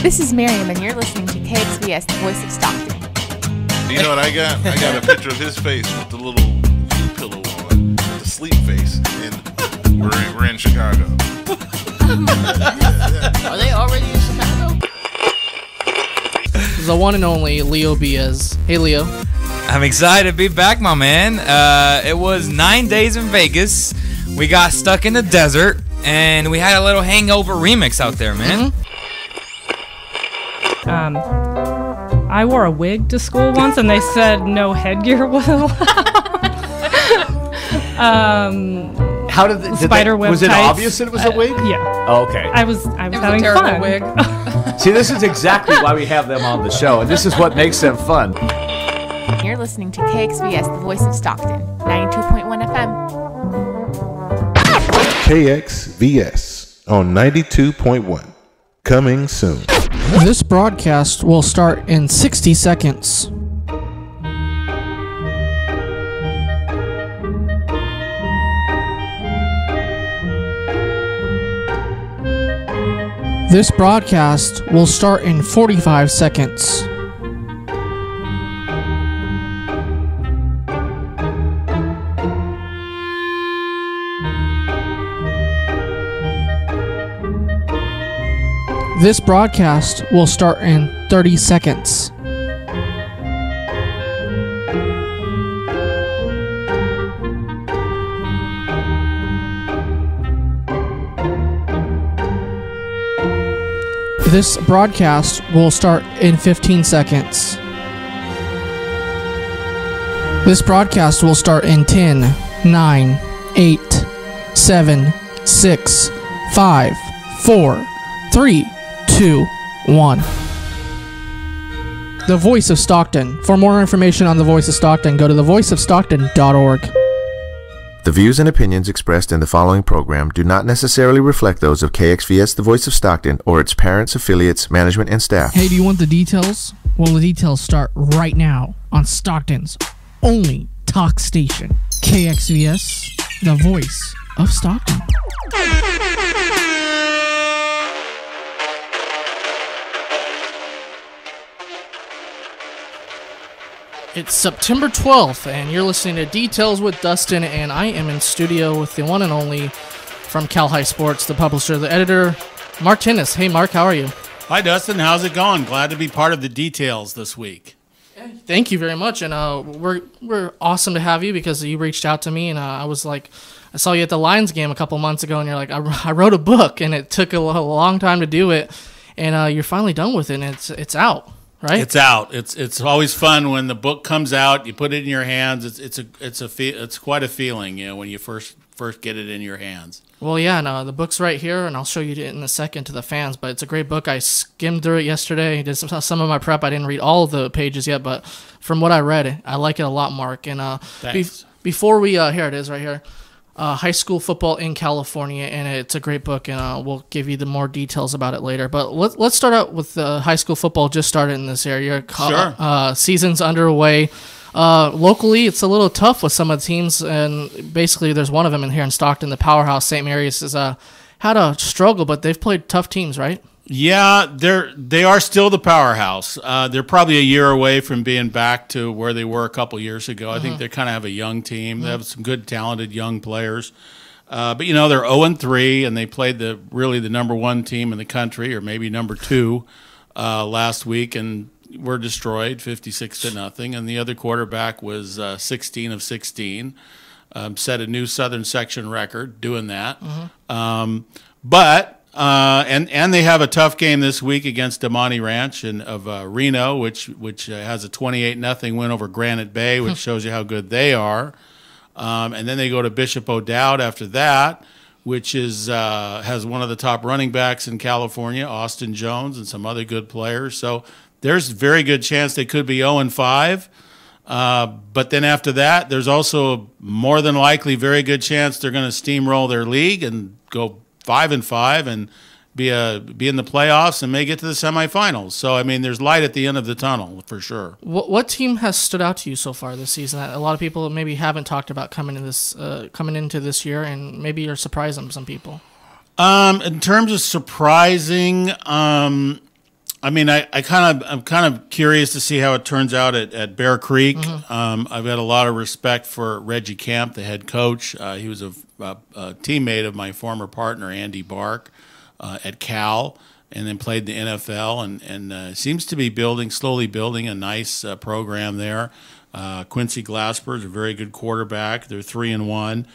This is Miriam, and you're listening to KXVS, the voice of Stockton. You know what I got? I got a picture of his face with the little pillow on, the sleep face, and we're in Chicago. Are they already in Chicago? The one and only Leo Biaz. Hey, Leo. I'm excited to be back, my man. It was 9 days in Vegas. We got stuck in the desert, and we had a little hangover remix out there, man. I wore a wig to school once, and they said no headgear was allowed. How did the spider web was it tights. obvious that it was a wig? Yeah. Oh, okay. I was having terrible fun. wig. See, this is exactly why we have them on the show, and this is what makes them fun. You're listening to KXVS, the voice of Stockton, 92.1 FM. KXVS on 92.1. Coming soon. This broadcast will start in 60 seconds. This broadcast will start in 45 seconds. This broadcast will start in 30 seconds. This broadcast will start in 15 seconds. This broadcast will start in 10, 9, 8, 7, 6, 5, 4, 3, 2, 1. The Voice of Stockton. For more information on The Voice of Stockton, go to thevoiceofstockton.org. The views and opinions expressed in the following program do not necessarily reflect those of KXVS, the Voice of Stockton, or its parents, affiliates, management, and staff. Hey, do you want the details? Well, the details start right now on Stockton's only talk station, KXVS, the Voice of Stockton. It's September 12th, and you're listening to Details with Dustin, and I am in studio with the one and only from Cal High Sports, the publisher, the editor, Mark Tinnis. Hey, Mark, how are you? Hi, Dustin. How's it going? Glad to be part of the Details this week. Thank you very much, and we're awesome to have you because you reached out to me, and I was like, I saw you at the Lions game a couple months ago, and you're like, I wrote a book, and it took a long time to do it, and you're finally done with it, and it's out. Right? It's out. It's always fun when the book comes out. You put it in your hands. It's quite a feeling, you know, when you first get it in your hands. Well, yeah, no, the book's right here, and I'll show you it in a second to the fans. But it's a great book. I skimmed through it yesterday. Did some of my prep. I didn't read all of the pages yet, but from what I read, I like it a lot, Mark. And before we here it is right here. High school football in California, and it's a great book, and we'll give you the more details about it later. But let's start out with high school football just started in this area. Sure. Season's underway. Locally, it's a little tough with some of the teams, and basically there's one of them in here in Stockton, the powerhouse, St. Mary's, has had a struggle, but they've played tough teams, right? Yeah, they are still the powerhouse. They're probably a year away from being back to where they were a couple years ago. I think they kind of have a young team. They have some good, talented young players. But, you know, they're 0-3, and they played the number one team in the country, or maybe number two, last week, and were destroyed 56-0. And the other quarterback was 16 of 16, set a new Southern Section record doing that. And they have a tough game this week against Damani Ranch of Reno, which has a 28-0 win over Granite Bay, which shows you how good they are. And then they go to Bishop O'Dowd after that, which has one of the top running backs in California, Austin Jones, and some other good players. So there's a very good chance they could be 0-5. But then after that, there's also a more than likely very good chance they're going to steamroll their league and go 5-5 and be in the playoffs and may get to the semifinals. So I mean, there's light at the end of the tunnel for sure. What team has stood out to you so far this season that a lot of people maybe haven't talked about coming into this year, and maybe you're surprising some people? In terms of surprising, I mean, I'm kind of curious to see how it turns out at Bear Creek. I've got a lot of respect for Reggie Camp, the head coach. He was a teammate of my former partner Andy Bark at Cal, and then played the NFL, and seems to be slowly building a nice program there. Quincy Glasper is a very good quarterback. They're 3-1.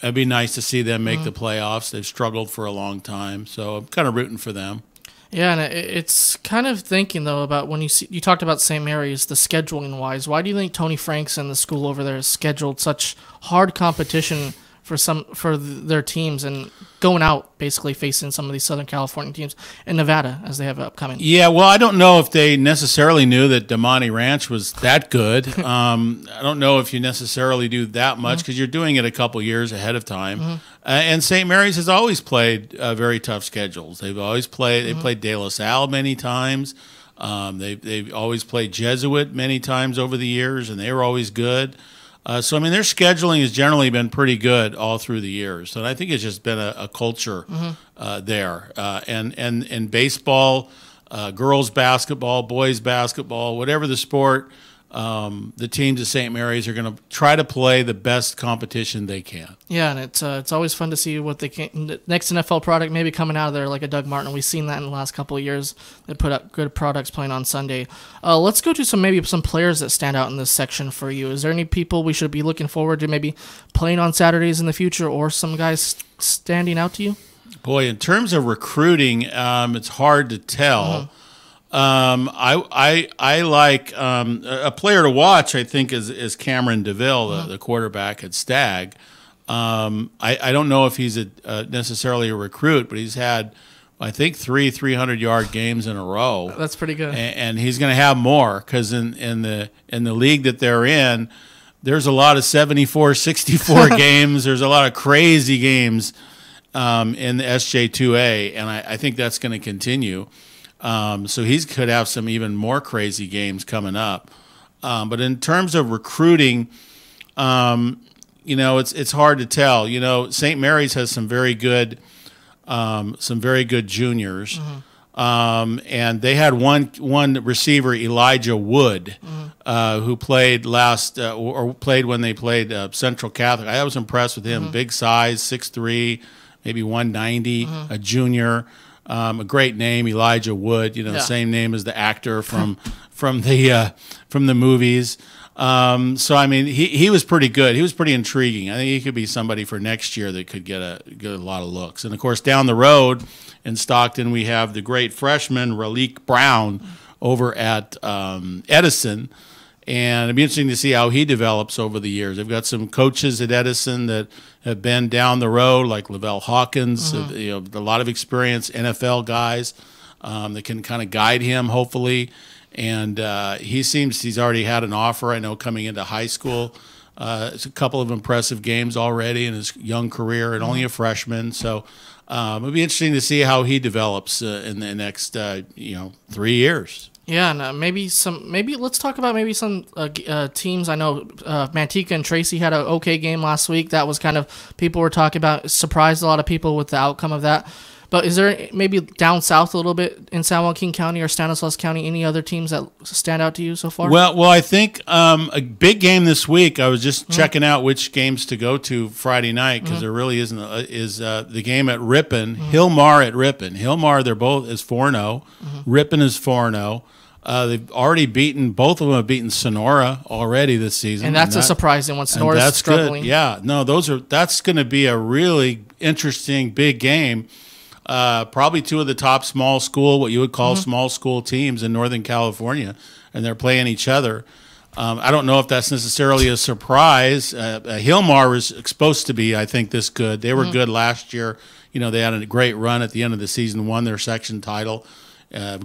It'd be nice to see them make the playoffs. They've struggled for a long time, so I'm kind of rooting for them. Yeah, and it's kind of thinking, though, about when you talked about St. Mary's, the scheduling-wise. Why do you think Tony Franks and the school over there has scheduled such hard competition for their teams and going out, basically facing some of these Southern California teams and Nevada as they have upcoming? Yeah, well, I don't know if they necessarily knew that Damani Ranch was that good. I don't know if you necessarily do that much because you're doing it a couple years ahead of time. And St. Mary's has always played very tough schedules. They've always played. They played De La Salle many times. They've always played Jesuit many times over the years, and they were always good. So, I mean, their scheduling has generally been pretty good all through the years. And I think it's just been a culture there. And baseball, girls basketball, boys basketball, whatever the sport, the teams at St. Mary's are going to try to play the best competition they can. Yeah, and it's always fun to see what they can. The next NFL product maybe coming out of there, like a Doug Martin. We've seen that in the last couple of years. They put up good products playing on Sunday. Let's go to some players that stand out in this section for you. Is there any people we should be looking forward to maybe playing on Saturdays in the future, or some guys standing out to you? Boy, in terms of recruiting, it's hard to tell. I like a player to watch. I think is Cameron DeVille, the quarterback at Stagg. I don't know if he's necessarily a recruit, but he's had, I think, 300-yard games in a row. That's pretty good. And he's going to have more because in the league that they're in, there's a lot of 74-64 games. There's a lot of crazy games in the SJ2A, and I think that's going to continue. So he could have some even more crazy games coming up. But in terms of recruiting, it's hard to tell. St. Mary's has some very good juniors, and they had one receiver, Elijah Wood, who played played when they played Central Catholic. I was impressed with him. Big size, 6'3", maybe 190, a junior. A great name, Elijah Wood. Same name as the actor from the movies. So I mean, he was pretty good. He was pretty intriguing. I think he could be somebody for next year that could get a lot of looks. And of course, down the road in Stockton, we have the great freshman Raleek Brown over at Edison. And it'd be interesting to see how he develops over the years. They've got some coaches at Edison that have been down the road, like Lavelle Hawkins, a lot of experience, NFL guys that can kind of guide him, hopefully. And he seems he's already had an offer, I know, coming into high school. It's a couple of impressive games already in his young career, and only a freshman. So it'll be interesting to see how he develops in the next 3 years. Yeah, and maybe let's talk about maybe some teams. I know Manteca and Tracy had an okay game last week. That was kind of, people were talking about, surprised a lot of people with the outcome of that. But is there maybe down south a little bit in San Joaquin County or Stanislaus County, any other teams that stand out to you so far? Well, I think a big game this week, I was just checking out which games to go to Friday night because there really isn't, is the game at Ripon, Hillmar at Ripon. Hillmar, they're both is 4-0. Ripon is 4-0. They've already both of them have beaten Sonora already this season. And that's a surprising one. Sonora's struggling. Good. Yeah, no, that's going to be a really interesting big game. Probably two of the top what you would call small school teams in Northern California, and they're playing each other. I don't know if that's necessarily a surprise. Hillmar was supposed to be, I think, this good. They were good last year. They had a great run at the end of the season, won their section title.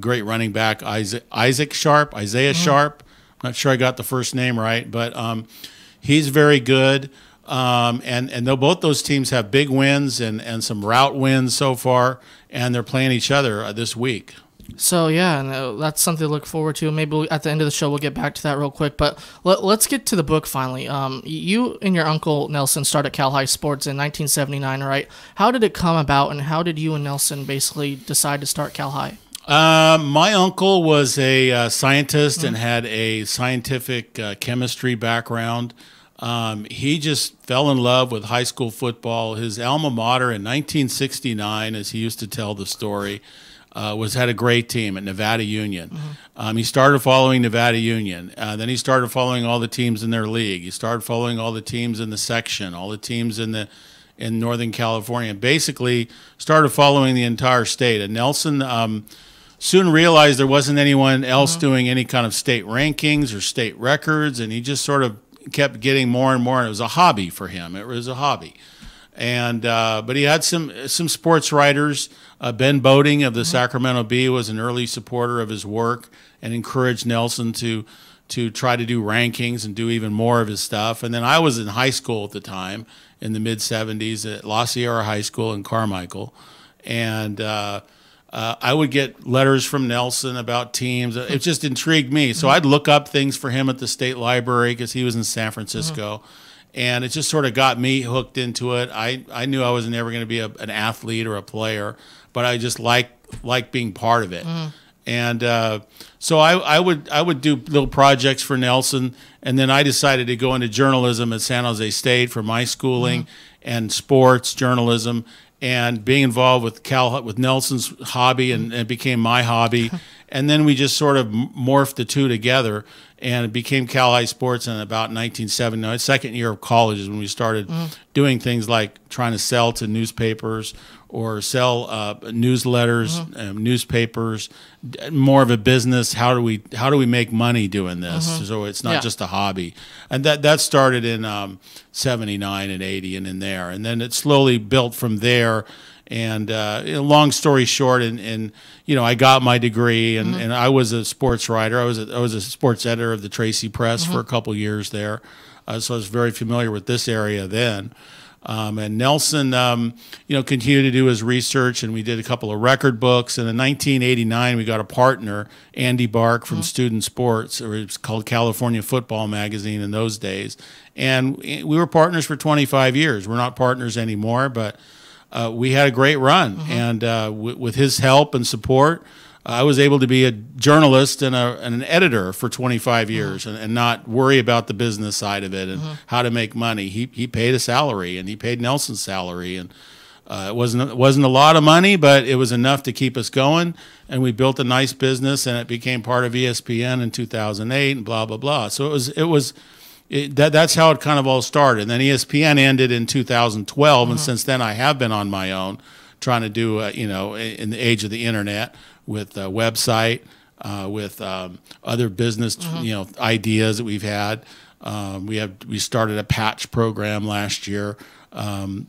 Great running back, Isaiah Sharp. I'm not sure I got the first name right, but he's very good. And both those teams have big wins and some route wins so far, and they're playing each other this week. So, yeah, and that's something to look forward to. Maybe at the end of the show we'll get back to that real quick. But let's get to the book finally. You and your uncle Nelson started Cal High Sports in 1979, right? How did it come about, and how did you and Nelson basically decide to start Cal High? My uncle was a scientist and had a scientific chemistry background. He just fell in love with high school football. His alma mater in 1969, as he used to tell the story, had a great team at Nevada Union. He started following Nevada Union. Then he started following all the teams in their league. He started following all the teams in the section, all the teams in Northern California, and basically started following the entire state. And Nelson soon realized there wasn't anyone else doing any kind of state rankings or state records, and he just sort of kept getting more and more. And it was a hobby for him. It was a hobby. And but he had some sports writers. Ben Boating of the Sacramento Bee was an early supporter of his work and encouraged Nelson to try to do rankings and do even more of his stuff. And then I was in high school at the time, in the mid-'70s at La Sierra High School in Carmichael, and I would get letters from Nelson about teams. It just intrigued me. So I'd look up things for him at the state library because he was in San Francisco. And it just sort of got me hooked into it. I knew I was never going to be an athlete or a player, but I just like being part of it. And so I would do little projects for Nelson, and then I decided to go into journalism at San Jose State for my schooling and sports journalism, and being involved with Nelson's hobby, and it became my hobby. And then we just sort of morphed the two together, and it became Cal High Sports in about 1970. My second year of college is when we started doing things like trying to sell to newspapers or sell newsletters, newspapers, more of a business. How do we make money doing this? So it's not just a hobby. And that started in 79 and 80 and in there. And then it slowly built from there. And long story short, and I got my degree, and I was a sports writer. I was a sports editor of the Tracy Press for a couple years there, so I was very familiar with this area then. And Nelson, continued to do his research, and we did a couple of record books. And in 1989, we got a partner, Andy Bark from Student Sports, or it was called California Football Magazine in those days. And we were partners for 25 years. We're not partners anymore, but we had a great run, and with his help and support, I was able to be a journalist and an editor for 25 years, and not worry about the business side of it and how to make money. He paid a salary, and he paid Nelson's salary, and it wasn't a lot of money, but it was enough to keep us going. And we built a nice business, and it became part of ESPN in 2008, and blah blah blah. So that's how it kind of all started. And then ESPN ended in 2012, and since then I have been on my own, trying to do, in the age of the internet, with a website, with other business, ideas that we've had. We started a patch program last year,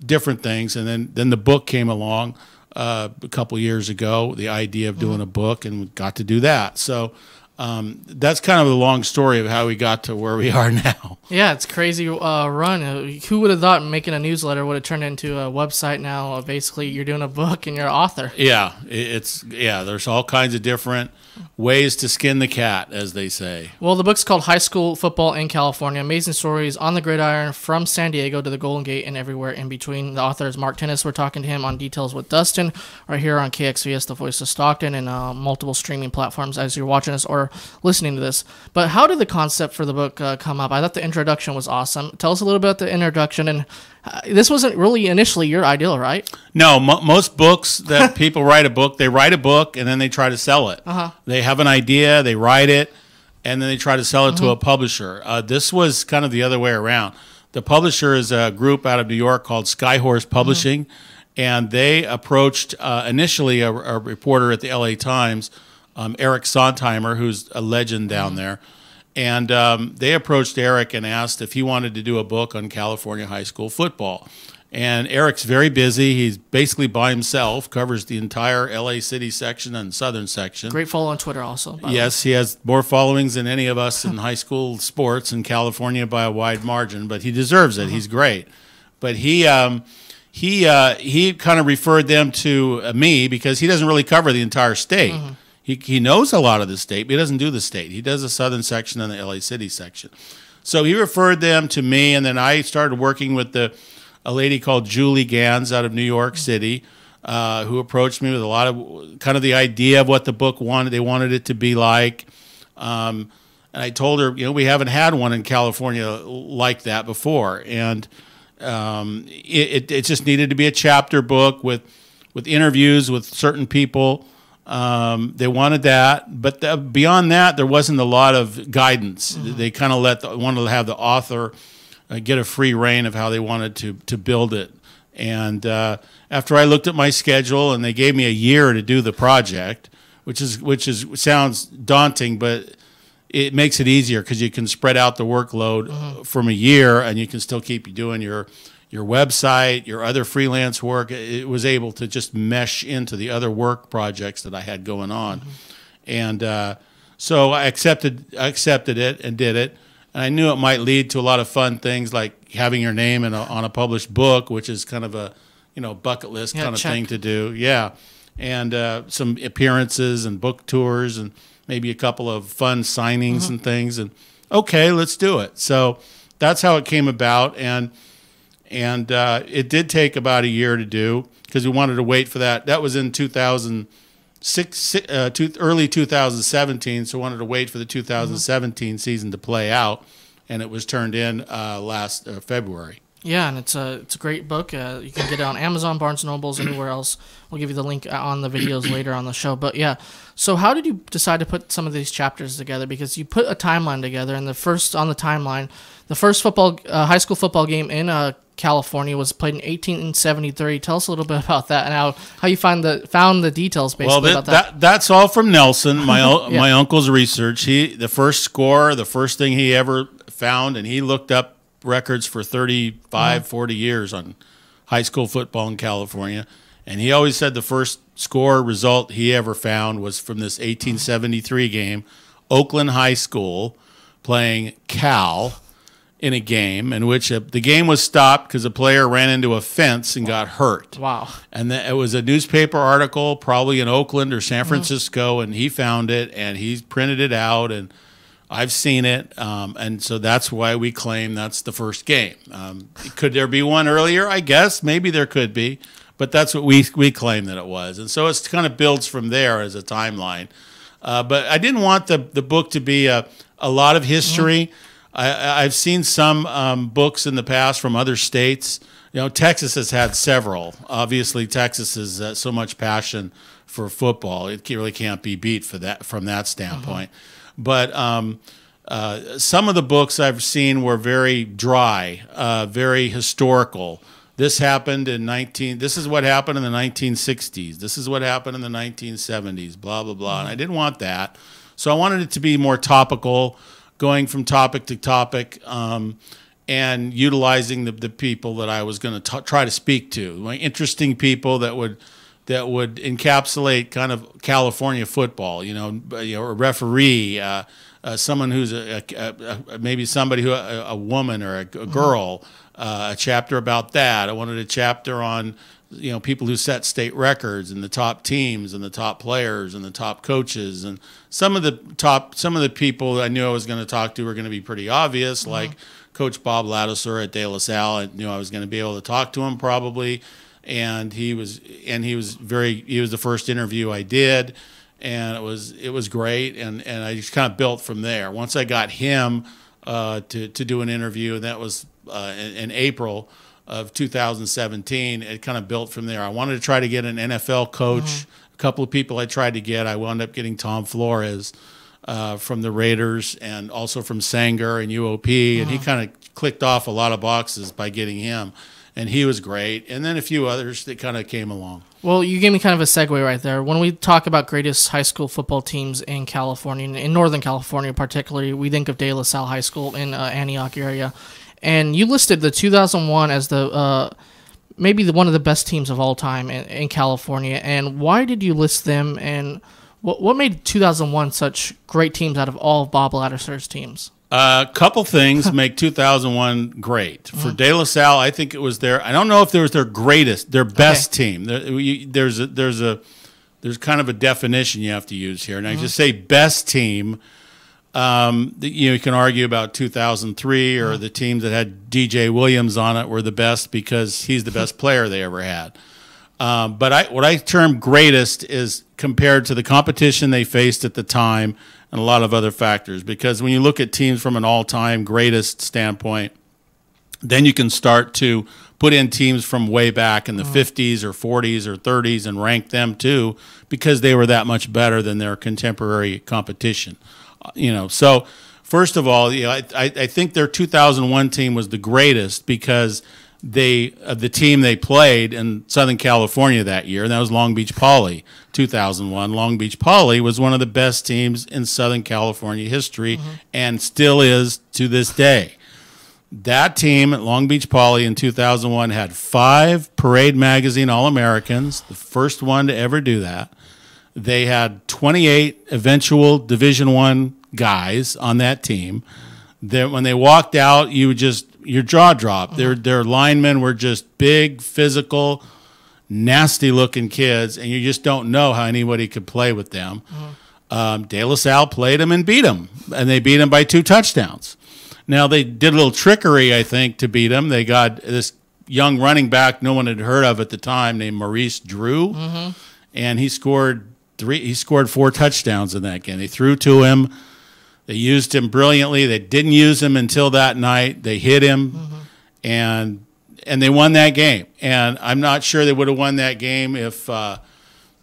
different things, and then the book came along a couple years ago. The idea of doing a book, and we got to do that. So. That's kind of the long story of how we got to where we are now. Yeah, it's crazy run. Who would have thought making a newsletter would have turned into a website now? Basically, you're doing a book and you're an author. Yeah, there's all kinds of different ways to skin the cat, as they say. Well, the book's called High School Football in California, Amazing Stories on the Gridiron from San Diego to the Golden Gate and everywhere in between. The author is Mark Tennis. We're talking to him on Details with Dustin right here on KXVS, the voice of Stockton, and multiple streaming platforms as you're watching us or listening to this. But how did the concept for the book come up? I thought the introduction was awesome. Tell us a little about the introduction. And this wasn't really initially your ideal, right? No, most books that people write a book and then they try to sell it. They have an idea, they write it, and then they try to sell it to a publisher. This was kind of the other way around. The publisher is a group out of New York called Skyhorse Publishing, and they approached initially a reporter at the LA Times, Eric Sontheimer, who's a legend down there. And they approached Eric and asked if he wanted to do a book on California high school football. And Eric's very busy. He's basically by himself, covers the entire LA City section and southern section. Great follow on Twitter also. Yes, he has more followings than any of us in high school sports in California by a wide margin, but he deserves it. He's great. But he kind of referred them to me because he doesn't really cover the entire state. He knows a lot of the state, but he doesn't do the state. He does the southern section and the LA City section. So he referred them to me, and then I started working with a lady called Julie Gans out of New York City, who approached me with a lot of kind of the idea of what the book wanted. They wanted it to be like. And I told her, we haven't had one in California like that before. And it just needed to be a chapter book with interviews with certain people. They wanted that, but beyond that, there wasn't a lot of guidance. They kind of wanted to have the author get a free rein of how they wanted to build it. And after I looked at my schedule, and they gave me a year to do the project, which sounds daunting, but it makes it easier because you can spread out the workload from a year, and you can still keep doing your website, your other freelance work. It was able to just mesh into the other work projects that I had going on. And so I accepted it and did it. And I knew it might lead to a lot of fun things like having your name on a published book, which is kind of a bucket list kind of thing to do. Yeah. And some appearances and book tours and maybe a couple of fun signings and things. And okay, let's do it. So that's how it came about. And it did take about a year to do because we wanted to wait for that. That was in 2006, early 2017, so we wanted to wait for the 2017 season to play out, and it was turned in last February. Yeah, and it's a great book. You can get it on Amazon, Barnes & Nobles, anywhere else. We'll give you the link on the videos later on the show. But yeah, so how did you decide to put some of these chapters together? Because you put a timeline together, and the first high school football game in California was played in 1873. Tell us a little bit about that and how you found the details basically about that. That's all from Nelson, my uncle's research. The first thing he ever found, and he looked up records for 35, 40 years on high school football in California. And he always said the first score result he ever found was from this 1873 game, Oakland High School playing Cal in a game in which the game was stopped because a player ran into a fence and got hurt. Wow. And it was a newspaper article, probably in Oakland or San Francisco, and he found it, and he printed it out, and I've seen it, and so that's why we claim that's the first game. Could there be one earlier? I guess. Maybe there could be, but that's what we claim that it was. And so it kind of builds from there as a timeline. But I didn't want the book to be a lot of history. I've seen some books in the past from other states. Texas has had several. Obviously, Texas has so much passion for football. It really can't be beat from that standpoint. But some of the books I've seen were very dry, very historical. This happened this is what happened in the 1960s. This is what happened in the 1970s, blah, blah, blah. And I didn't want that. So I wanted it to be more topical, going from topic to topic, and utilizing the people that I was going to try to speak to, interesting people that would encapsulate kind of California football. A referee, someone who's maybe somebody a woman or a girl. A chapter about that. I wanted a chapter on people who set state records and the top teams and the top players and the top coaches, and some of the people I knew I was going to talk to were going to be pretty obvious, like Coach Bob Ladouceur at De La Salle. I knew I was going to be able to talk to him probably, and he was the first interview I did, and it was great, and I just kind of built from there. Once I got him to do an interview, and that was in April of 2017, it kind of built from there. I wanted to try to get an NFL coach. A couple of people I tried to get. I wound up getting Tom Flores from the Raiders and also from Sanger and UOP, and he kind of clicked off a lot of boxes by getting him, and he was great. And then a few others that kind of came along. Well, you gave me kind of a segue right there. When we talk about greatest high school football teams in California, in Northern California particularly, we think of De La Salle High School in Antioch area. And you listed the 2001 as the maybe one of the best teams of all time in California. And why did you list them? And what made 2001 such great teams out of all of Bob Ladouceur's teams? A couple things make 2001 great. For De La Salle, I think it was I don't know if it was their best team. There's kind of a definition you have to use here. And I just say best team. You can argue about 2003 or the teams that had DJ Williams on it were the best because he's the best player they ever had. But what I term greatest is compared to the competition they faced at the time and a lot of other factors. Because when you look at teams from an all-time greatest standpoint, then you can start to put in teams from way back in the 50s or 40s or 30s and rank them too, because they were that much better than their contemporary competition. So first of all, I think their 2001 team was the greatest because the team they played in Southern California that year, and that was Long Beach Poly, 2001. Long Beach Poly was one of the best teams in Southern California history and still is to this day. That team at Long Beach Poly in 2001 had 5 Parade Magazine All-Americans, the first one to ever do that. They had 28 eventual Division I guys on that team. When they walked out, your jaw dropped. Their linemen were just big, physical, nasty-looking kids, and you just don't know how anybody could play with them. De La Salle played them and beat them, and they beat them by 2 touchdowns. Now, they did a little trickery, I think, to beat them. They got this young running back no one had heard of at the time named Maurice Drew, and he scored 4 touchdowns in that game. They threw to him. They used him brilliantly. They didn't use him until that night. They hit him, and they won that game. And I'm not sure they would have won that game if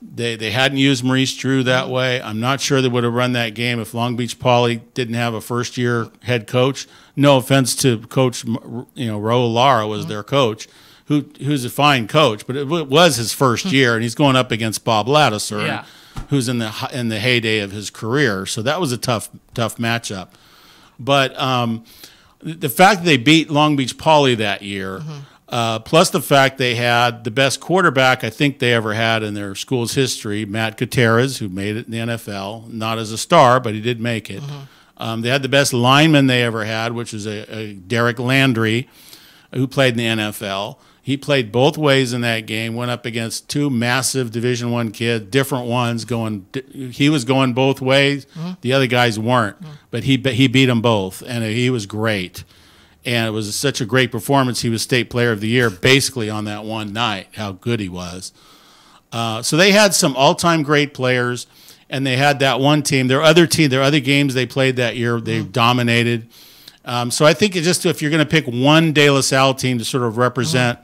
they hadn't used Maurice Drew that way. I'm not sure they would have run that game if Long Beach Poly didn't have a first-year head coach. No offense to Coach, Raul Lara was their coach, who's a fine coach, but it was his first year, and he's going up against Bob Ladouceur, who's in the heyday of his career. So that was a tough matchup. But the fact that they beat Long Beach Poly that year, plus the fact they had the best quarterback I think they ever had in their school's history, Matt Gutierrez, who made it in the NFL, not as a star, but he did make it. They had the best lineman they ever had, which was a Derek Landry, who played in the NFL. He played both ways in that game, went up against 2 massive Division I kids, different ones going. He was going both ways. The other guys weren't, but he beat them both, and he was great. And it was such a great performance. He was State Player of the Year basically on that one night, how good he was. So they had some all-time great players, and they had that one team. Their other games they played that year, they dominated. So I think if you're going to pick one De La Salle team to sort of represent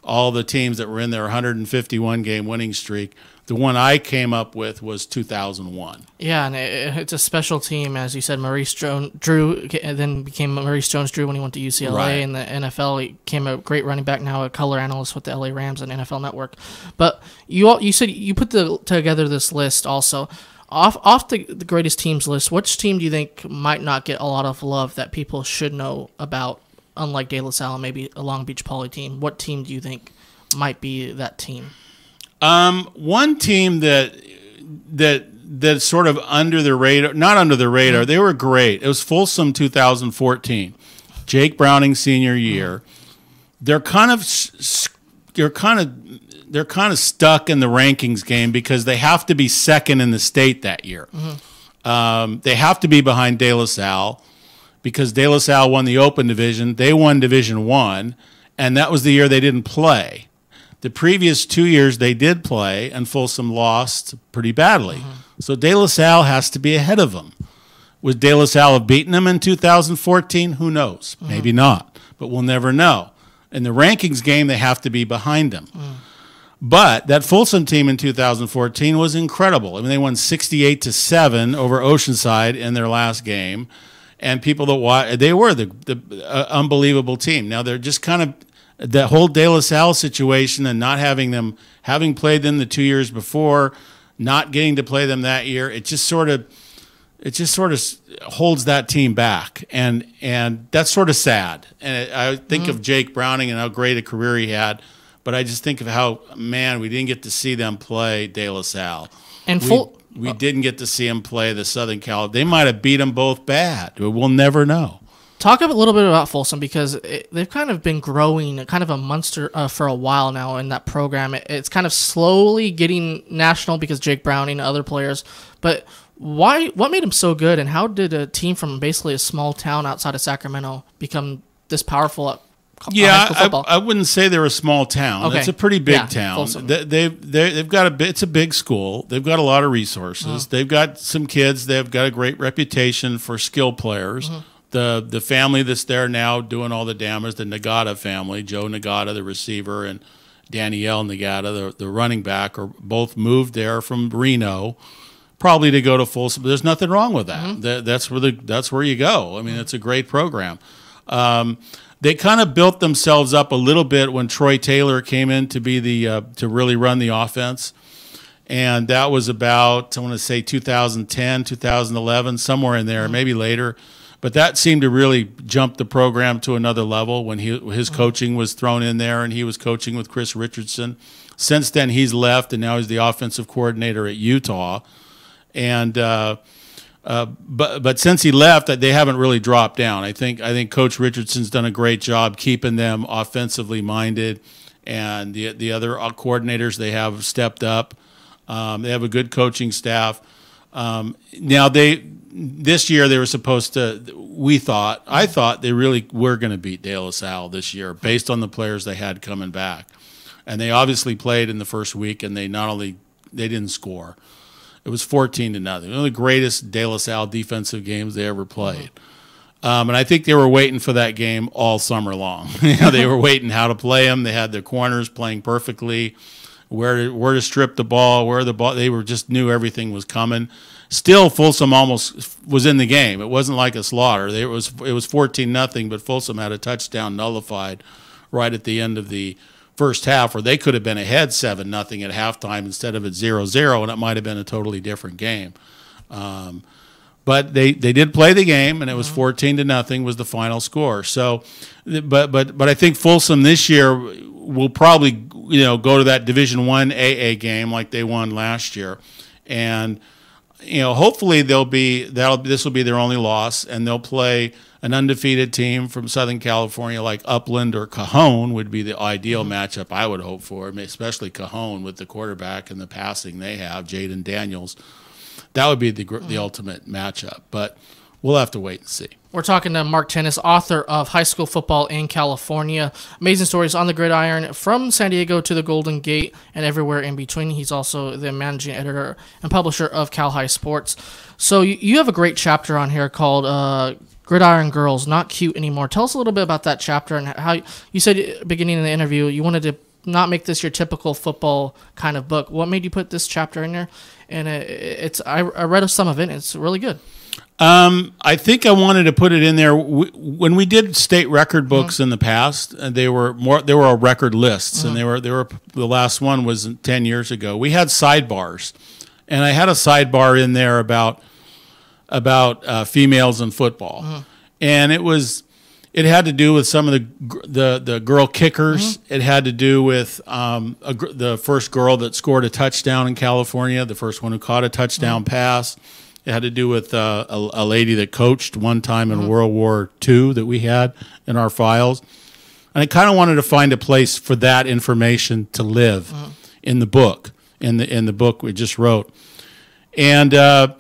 all the teams that were in their 151-game winning streak, the one I came up with was 2001. Yeah, and it's a special team, as you said. Maurice Drew then became Maurice Jones-Drew when he went to UCLA in the NFL. He became a great running back, now a color analyst with the LA Rams and NFL Network. But you said you put together this list also. Off the greatest teams list, which team do you think might not get a lot of love that people should know about, unlike De La Salle, maybe a Long Beach Poly team? What team do you think might be that team? One team that sort of under the radar, not under the radar, they were great. It was Folsom 2014, Jake Browning senior year. They're kind of stuck in the rankings game because they have to be second in the state that year. They have to be behind De La Salle because De La Salle won the Open Division. They won Division I, and that was the year they didn't play. The previous 2 years they did play, and Folsom lost pretty badly. So De La Salle has to be ahead of them. Would De La Salle have beaten them in 2014? Who knows? Maybe not, but we'll never know. In the rankings game, they have to be behind them. But that Folsom team in 2014 was incredible. I mean, they won 68-7 over Oceanside in their last game, and people that watched, they were the unbelievable team. Now they're just kind of that whole De La Salle situation and not having played them the 2 years before, not getting to play them that year. It just sort of holds that team back, and that's sort of sad. And I think of Jake Browning and how great a career he had. But I just think of how, man, we didn't get to see them play De La Salle. And we didn't get to see them play the Southern Cal. They might have beat them both bad. We'll never know. Talk a little bit about Folsom, because they've kind of been growing, kind of a monster for a while now in that program. It's kind of slowly getting national because Jake Browning and other players. But what made them so good, and how did a team from basically a small town outside of Sacramento become this powerful Yeah, high school football? I wouldn't say they're a small town. Okay. It's a pretty big Yeah, town. Folsom. They've got it's a big school. They've got a lot of resources. They've got some kids. They've got a great reputation for skill players. The family that's there now doing all the damage, the Nagata family, Joe Nagata, the receiver, and Danielle Nagata, the running back, are both moved there from Reno, probably to go to Folsom. There's nothing wrong with that. That's where you go. I mean, it's a great program. They kind of built themselves up a little bit when Troy Taylor came in to be to really run the offense, and that was about, I want to say 2010, 2011, somewhere in there, maybe later. But that seemed to really jump the program to another level when his coaching was thrown in there, and he was coaching with Chris Richardson. Since then, he's left, and now he's the offensive coordinator at Utah. And but since he left, they haven't really dropped down. I think Coach Richardson's done a great job keeping them offensively minded, and the other coordinators they have stepped up. They have a good coaching staff. Now this year they were supposed to. I thought they really were going to beat De La Salle this year based on the players they had coming back, and they obviously played in the first week, and they didn't score. It was 14-0. One of the greatest De La Salle defensive games they ever played. And I think they were waiting for that game all summer long. They were waiting how to play them. They had their corners playing perfectly, where to strip the ball, They just knew everything was coming. Still, Folsom almost was in the game. It wasn't like a slaughter. It was 14-0, but Folsom had a touchdown nullified right at the end of the first half, where they could have been ahead 7-0 at halftime instead of at 0-0, and it might have been a totally different game. But they did play the game, and it was 14-0 was the final score. So, but I think Folsom this year will probably go to that Division I AA game like they won last year, and hopefully this will be their only loss, and they'll play an undefeated team from Southern California like Upland or Cajon would be the ideal matchup I would hope for, especially Cajon with the quarterback and the passing they have, Jaden Daniels. That would be the ultimate matchup, but we'll have to wait and see. We're talking to Mark Tennis, author of High School Football in California. Amazing stories on the gridiron from San Diego to the Golden Gate and everywhere in between. He's also the managing editor and publisher of Cal High Sports. So you have a great chapter on here called Gridiron Girls, Not Cute Anymore. Tell us a little bit about that chapter and how you said at the beginning of the interview you wanted to not make this your typical football kind of book. What made you put this chapter in there? And I read some of it, and it's really good. I think I wanted to put it in there when we did state record books in the past. They were record lists, and they were the last one was 10 years ago. We had sidebars, and I had a sidebar in there about females in football, and it had to do with some of the girl kickers. It had to do with the first girl that scored a touchdown in California, the first one who caught a touchdown pass. It had to do with a lady that coached one time in World War II that we had in our files. And I kind of wanted to find a place for that information to live in the book, in the book we just wrote. And with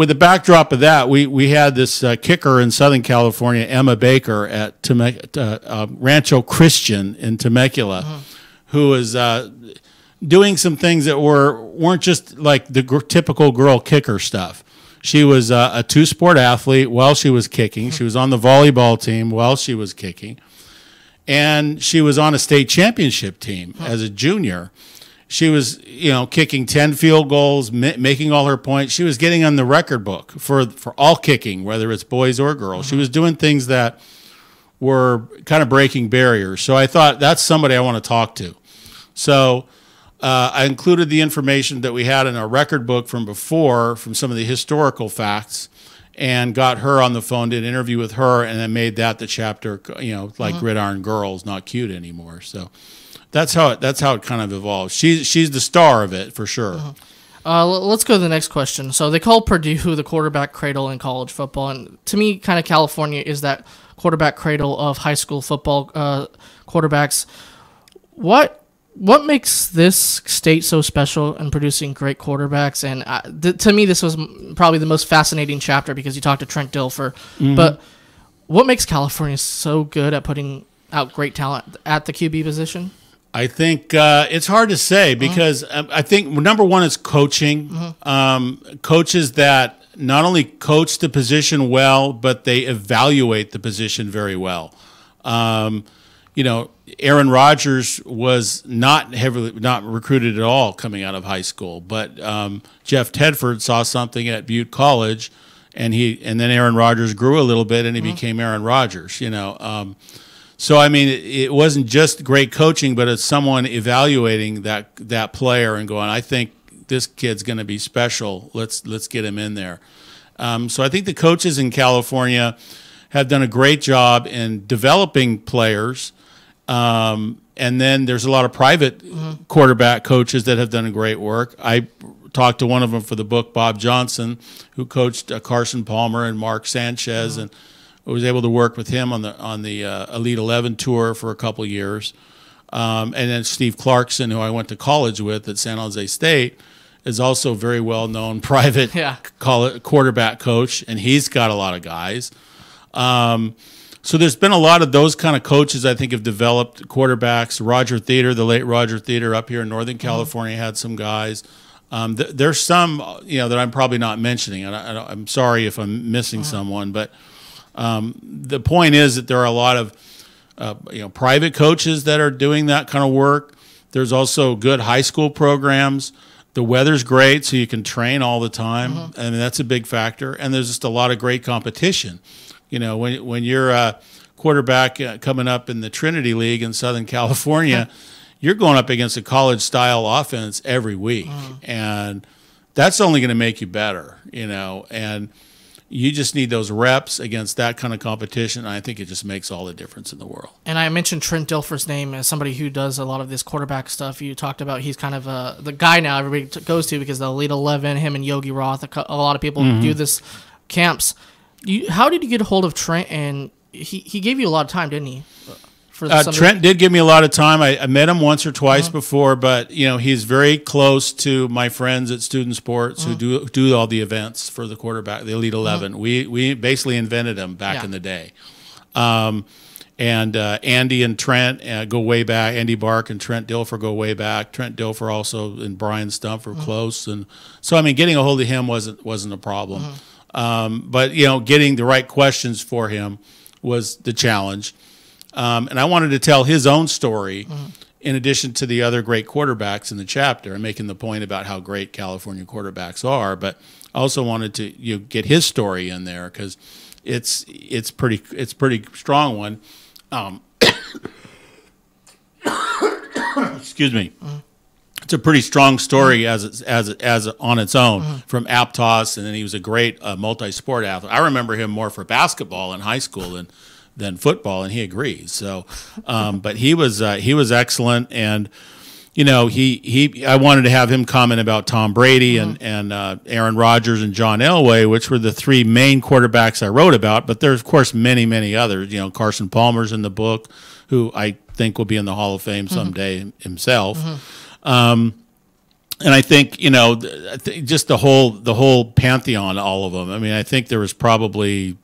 the backdrop of that, we had this kicker in Southern California, Emma Baker at Rancho Christian in Temecula, who was doing some things that weren't just like the typical girl kicker stuff. She was a two-sport athlete while she was kicking. She was on the volleyball team while she was kicking. And she was on a state championship team as a junior. She was, kicking 10 field goals, making all her points. She was getting on the record book for all kicking, whether it's boys or girls. She was doing things that were kind of breaking barriers. So I thought, that's somebody I want to talk to. So I included the information that we had in our record book from before, from some of the historical facts, and got her on the phone, did an interview with her, and then made that the chapter, like Gridiron Girls, Not Cute Anymore. So that's how it kind of evolved. She's the star of it for sure. Let's go to the next question. So they call Purdue the quarterback cradle in college football, and to me, kind of California is that quarterback cradle of high school football quarterbacks. What makes this state so special in producing great quarterbacks? And to me, this was probably the most fascinating chapter because you talked to Trent Dilfer. But What makes California so good at putting out great talent at the QB position? I think it's hard to say because I think number one is coaching. Coaches that not only coach the position well, but they evaluate the position very well. Aaron Rodgers was not recruited at all coming out of high school, but Jeff Tedford saw something at Butte College, and then Aaron Rodgers grew a little bit, and he became Aaron Rodgers. So I mean, it wasn't just great coaching, but it's someone evaluating that player and going, I think this kid's going to be special. Let's get him in there. So I think the coaches in California have done a great job in developing players. And then there's a lot of private quarterback coaches that have done great work. I talked to one of them for the book, Bob Johnson, who coached Carson Palmer and Mark Sanchez, and I was able to work with him on the Elite 11 tour for a couple of years. And then Steve Clarkson, who I went to college with at San Jose State, is also a very well-known private quarterback coach, and he's got a lot of guys. So there's been a lot of those kind of coaches I think have developed quarterbacks. Roger Theater, the late Roger Theater up here in Northern California had some guys. There's some that I'm probably not mentioning, and I'm sorry if I'm missing someone, but the point is that there are a lot of private coaches that are doing that kind of work. There's also good high school programs. The weather's great, so you can train all the time, and that's a big factor. And there's just a lot of great competition. When you're a quarterback coming up in the Trinity League in Southern California, you're going up against a college-style offense every week, and that's only going to make you better, and you just need those reps against that kind of competition, and I think it just makes all the difference in the world. And I mentioned Trent Dilfer's name as somebody who does a lot of this quarterback stuff. You talked about he's kind of the guy now everybody goes to because the Elite 11, him and Yogi Roth, a lot of people do this camps. How did you get a hold of Trent? And he gave you a lot of time, didn't he? Trent did give me a lot of time. I met him once or twice before, but he's very close to my friends at Student Sports who do all the events for the quarterback, the Elite 11. We basically invented them back in the day. And Andy and Trent go way back. Andy Bark and Trent Dilfer go way back. Trent Dilfer also and Brian Stumpf are close, and so I mean, getting a hold of him wasn't a problem. But getting the right questions for him was the challenge. And I wanted to tell his own story in addition to the other great quarterbacks in the chapter, and making the point about how great California quarterbacks are. But I also wanted to get his story in there because it's pretty strong one. Excuse me. It's a pretty strong story as on its own from Aptos, and then he was a great multi-sport athlete. I remember him more for basketball in high school than football, and he agrees. So, but he was excellent, and I wanted to have him comment about Tom Brady and Aaron Rodgers and John Elway, which were the three main quarterbacks I wrote about. But there's of course many others. Carson Palmer's in the book, who I think will be in the Hall of Fame someday himself. And I think just the whole pantheon, all of them. I mean, I think there was probably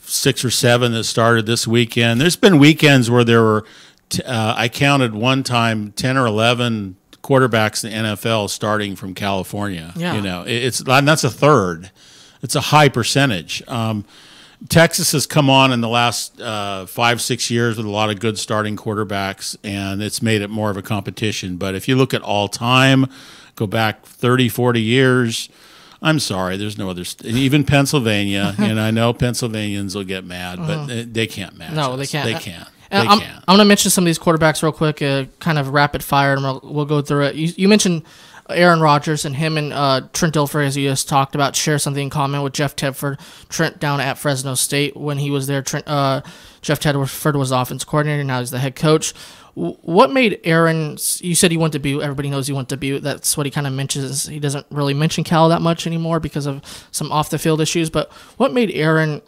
6 or 7 that started this weekend. There's been weekends where there were, I counted one time 10 or 11 quarterbacks in the NFL starting from California. Yeah. That's a third. It's a high percentage. Texas has come on in the last 5-6 years with a lot of good starting quarterbacks, and it's made it more of a competition. But if you look at all time, go back 30, 40 years, I'm sorry, there's no other. Even Pennsylvania, and I know Pennsylvanians will get mad, but they can't match. No, they can't. They can't. I'm going to mention some of these quarterbacks real quick, kind of rapid fire, and we'll go through it. You mentioned Aaron Rodgers, and him and Trent Dilfer, as you just talked about, share something in common with Jeff Tedford. Trent down at Fresno State when he was there. Jeff Tedford was offense coordinator. Now he's the head coach. What made Aaron? You said he went to Butte. Everybody knows he went to Butte. That's what he kind of mentions. He doesn't really mention Cal that much anymore because of some off the field issues. But what made Aaron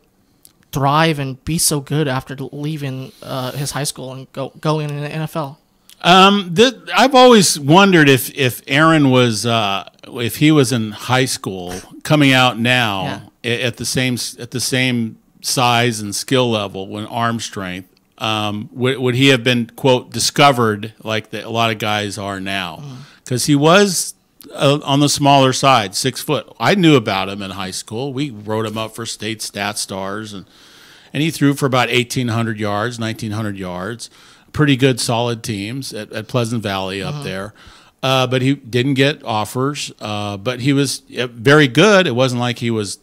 thrive and be so good after leaving his high school and going into the NFL? I've always wondered if Aaron was if he was in high school coming out now at the same size and skill level and arm strength, would he have been, quote, discovered like a lot of guys are now? Because he was on the smaller side, 6 foot. I knew about him in high school. We wrote him up for state stat stars, and he threw for about 1,800 yards, 1,900 yards. Pretty good, solid teams at Pleasant Valley up there. But he didn't get offers. But he was very good. It wasn't like he was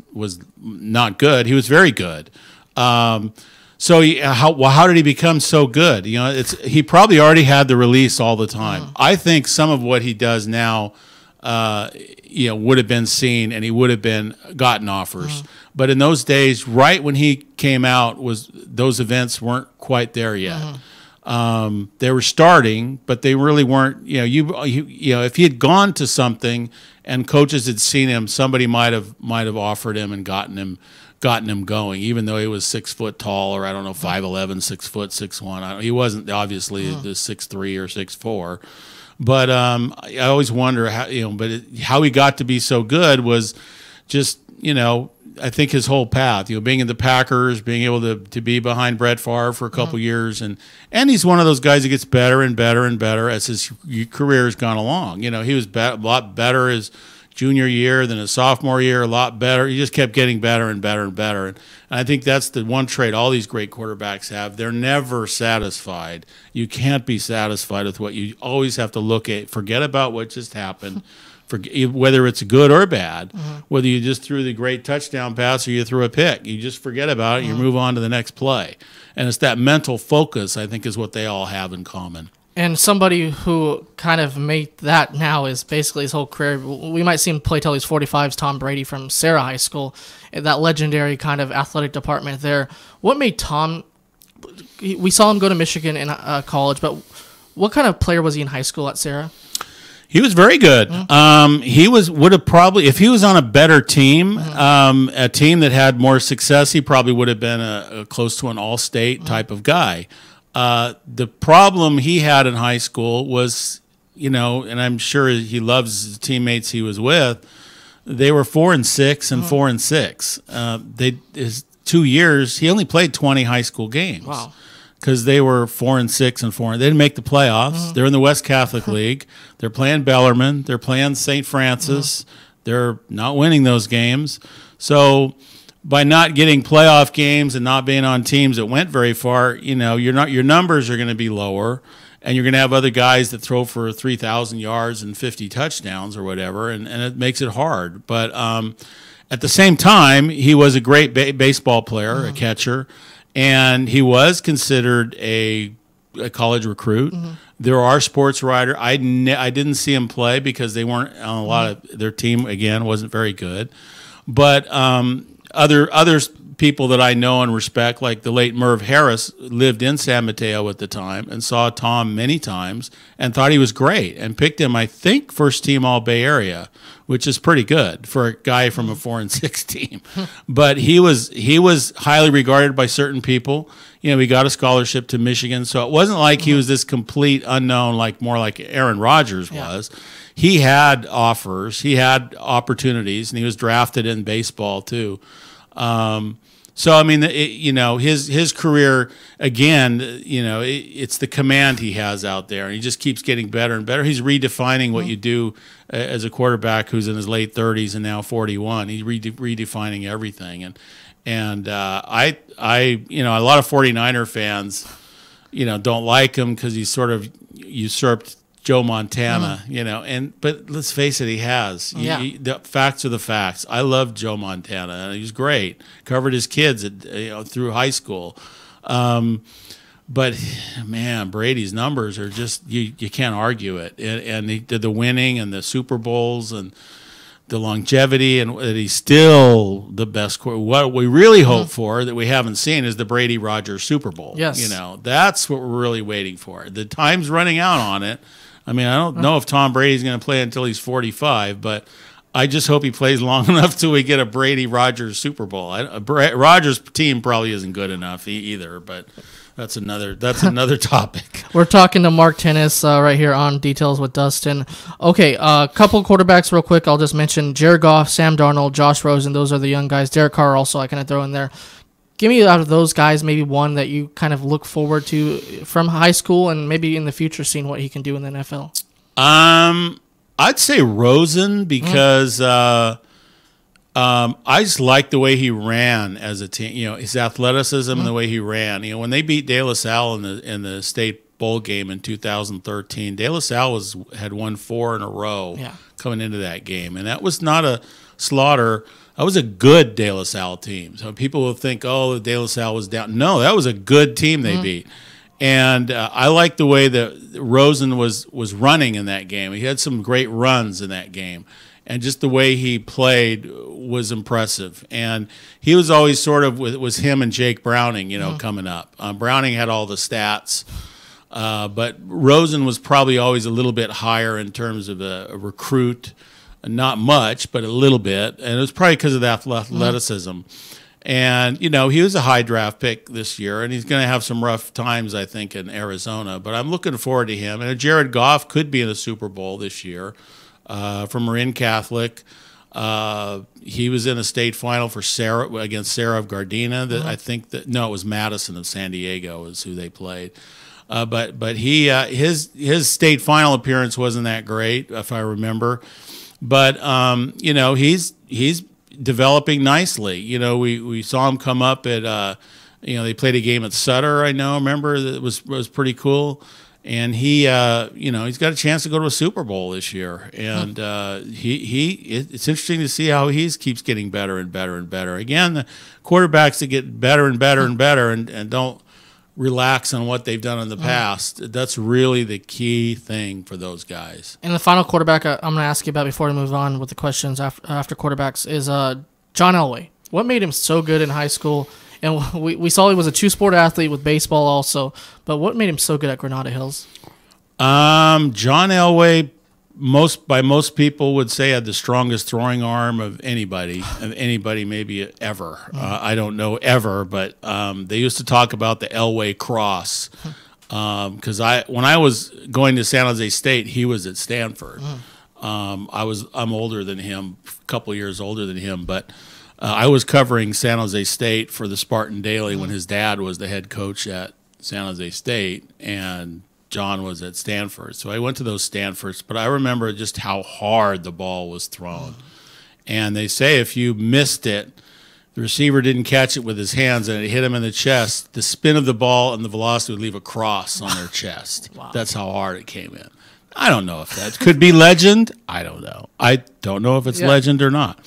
not good. He was very good. So how did he become so good? You know, he probably already had the release all the time. I think some of what he does now, would have been seen, and he would have been gotten offers. But in those days, right when he came out, those events weren't quite there yet. They were starting, but they really weren't. You know, if he had gone to something and coaches had seen him, somebody might have offered him and gotten him going, even though he was 6 foot tall, or I don't know, 5'11", 6 foot, 6'1". He wasn't obviously the 6'3" or 6'4". But I always wonder how he got to be so good was just, I think his whole path, being in the Packers, being able to be behind Brett Favre for a couple years, and he's one of those guys that gets better and better and better as his career has gone along. He was a lot better his junior year than his sophomore year, a lot better. He just kept getting better and better and better. And I think that's the one trait all these great quarterbacks have. They're never satisfied. You can't be satisfied with what you always have to look at. Forget about what just happened. Whether it's good or bad, whether you just threw the great touchdown pass or you threw a pick, you just forget about it. You move on to the next play, and it's that mental focus, I think, is what they all have in common. And somebody who kind of made that now is basically his whole career. We might see him play till he's 45. Tom Brady from Sarah High School, that legendary kind of athletic department there. What made Tom? We saw him go to Michigan in college, but what kind of player was he in high school at Sarah? He was very good. He would have probably, if he was on a better team, a team that had more success, he probably would have been a close to an all-state type of guy. The problem he had in high school was, and I'm sure he loves the teammates he was with. They were 4-6 and 4-6. His 2 years, he only played 20 high school games. Wow. Because they were 4-6 and 4. They didn't make the playoffs. They're in the West Catholic League. They're playing Bellarmine. They're playing St. Francis. They're not winning those games. So by not getting playoff games and not being on teams that went very far, your numbers are going to be lower, and you're going to have other guys that throw for 3,000 yards and 50 touchdowns or whatever, and it makes it hard. But at the same time, he was a great baseball player, a catcher. And he was considered a college recruit. There are sports writers. I didn't see him play because they weren't on a lot of their team. Again, wasn't very good. But other people that I know and respect, like the late Merv Harris, lived in San Mateo at the time and saw Tom many times and thought he was great and picked him, I think, first team All Bay Area, which is pretty good for a guy from a 4-6 team. But he was highly regarded by certain people. He got a scholarship to Michigan, so it wasn't like he was this complete unknown, more like Aaron Rodgers was. He had offers, he had opportunities, and he was drafted in baseball too. So I mean, his career again. It's the command he has out there, and he just keeps getting better and better. He's redefining what you do as a quarterback who's in his late 30s and now 41. He's redefining everything, and I a lot of 49er fans, don't like him because he sort of usurped Joe Montana, but let's face it, he has. The facts are the facts. I love Joe Montana, and he's great. Covered his kids through high school. But man, Brady's numbers are just you can't argue it. And he did the winning and the Super Bowls and the longevity, and that he's still the best. What we really hope for that we haven't seen is the Brady Rodgers Super Bowl. Yes, that's what we're really waiting for. The time's running out on it. I mean, I don't know if Tom Brady's going to play until he's 45, but I just hope he plays long enough till we get a Brady-Rodgers Super Bowl. Rodgers' team probably isn't good enough either, but that's another topic. We're talking to Mark Tennis right here on Details with Dustin. Okay, a couple quarterbacks real quick. I'll just mention Jared Goff, Sam Darnold, Josh Rosen. Those are the young guys. Derek Carr also I kind of throw in there. Give me out of those guys maybe one that you kind of look forward to from high school and maybe in the future seeing what he can do in the NFL. I'd say Rosen because I just like the way he ran as a team. You know, his athleticism and the way he ran. You know, when they beat De La Salle in the state bowl game in 2013, De La Salle had won 4 in a row coming into that game, and that was not a slaughter. That was a good De La Salle team. So people will think, oh, De La Salle was down. No, that was a good team they beat. And I like the way that Rosen was running in that game. He had some great runs in that game. And just the way he played was impressive. And he was always sort of, it was him and Jake Browning, you know, coming up. Browning had all the stats. But Rosen was probably always a little bit higher in terms of a recruit. Not much, but a little bit. And it was probably because of that athleticism. And, you know, he was a high draft pick this year, and he's going to have some rough times, I think, in Arizona. But I'm looking forward to him. And Jared Goff could be in the Super Bowl this year from Marin Catholic. He was in a state final for against Sarah of Gardena. I think that it was Madison of San Diego is who they played. But he his state final appearance wasn't that great, if I remember. But you know, he's developing nicely. You know, we saw him come up at you know, they played a game at Sutter. Remember that was pretty cool. And he you know, he's got a chance to go to a Super Bowl this year. And it's interesting to see how he keeps getting better and better and better. Again, the quarterbacks that get better and better and better and don't relax on what they've done in the past. That's really the key thing for those guys. And the final quarterback I'm going to ask you about before we move on with the questions after quarterbacks is John Elway. What made him so good in high school? And we saw he was a two-sport athlete with baseball also, but what made him so good at Granada Hills? John Elway, by most people would say had the strongest throwing arm of anybody maybe ever. I don't know ever, but they used to talk about the Elway cross because when I was going to San Jose State, he was at Stanford. I'm older than him, a couple of years older than him, but I was covering San Jose State for the Spartan Daily when his dad was the head coach at San Jose State, and John was at Stanford. So I went to those Stanfords, but I remember just how hard the ball was thrown. And they say if you missed it, the receiver didn't catch it with his hands and it hit him in the chest, the spin of the ball and the velocity would leave a cross on their chest. Wow. That's how hard it came in. I don't know if that could be legend. I don't know. I don't know if it's legend or not.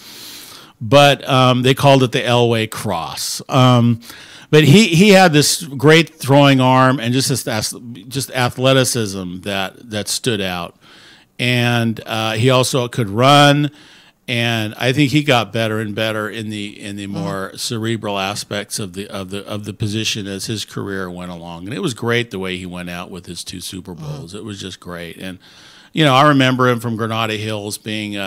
But they called it the Elway cross. But he had this great throwing arm and just athleticism that stood out, and he also could run. And I think he got better and better in the more cerebral aspects of the position as his career went along. And it was great the way he went out with his 2 Super Bowls. It was just great. And you know, I remember him from Granada Hills being.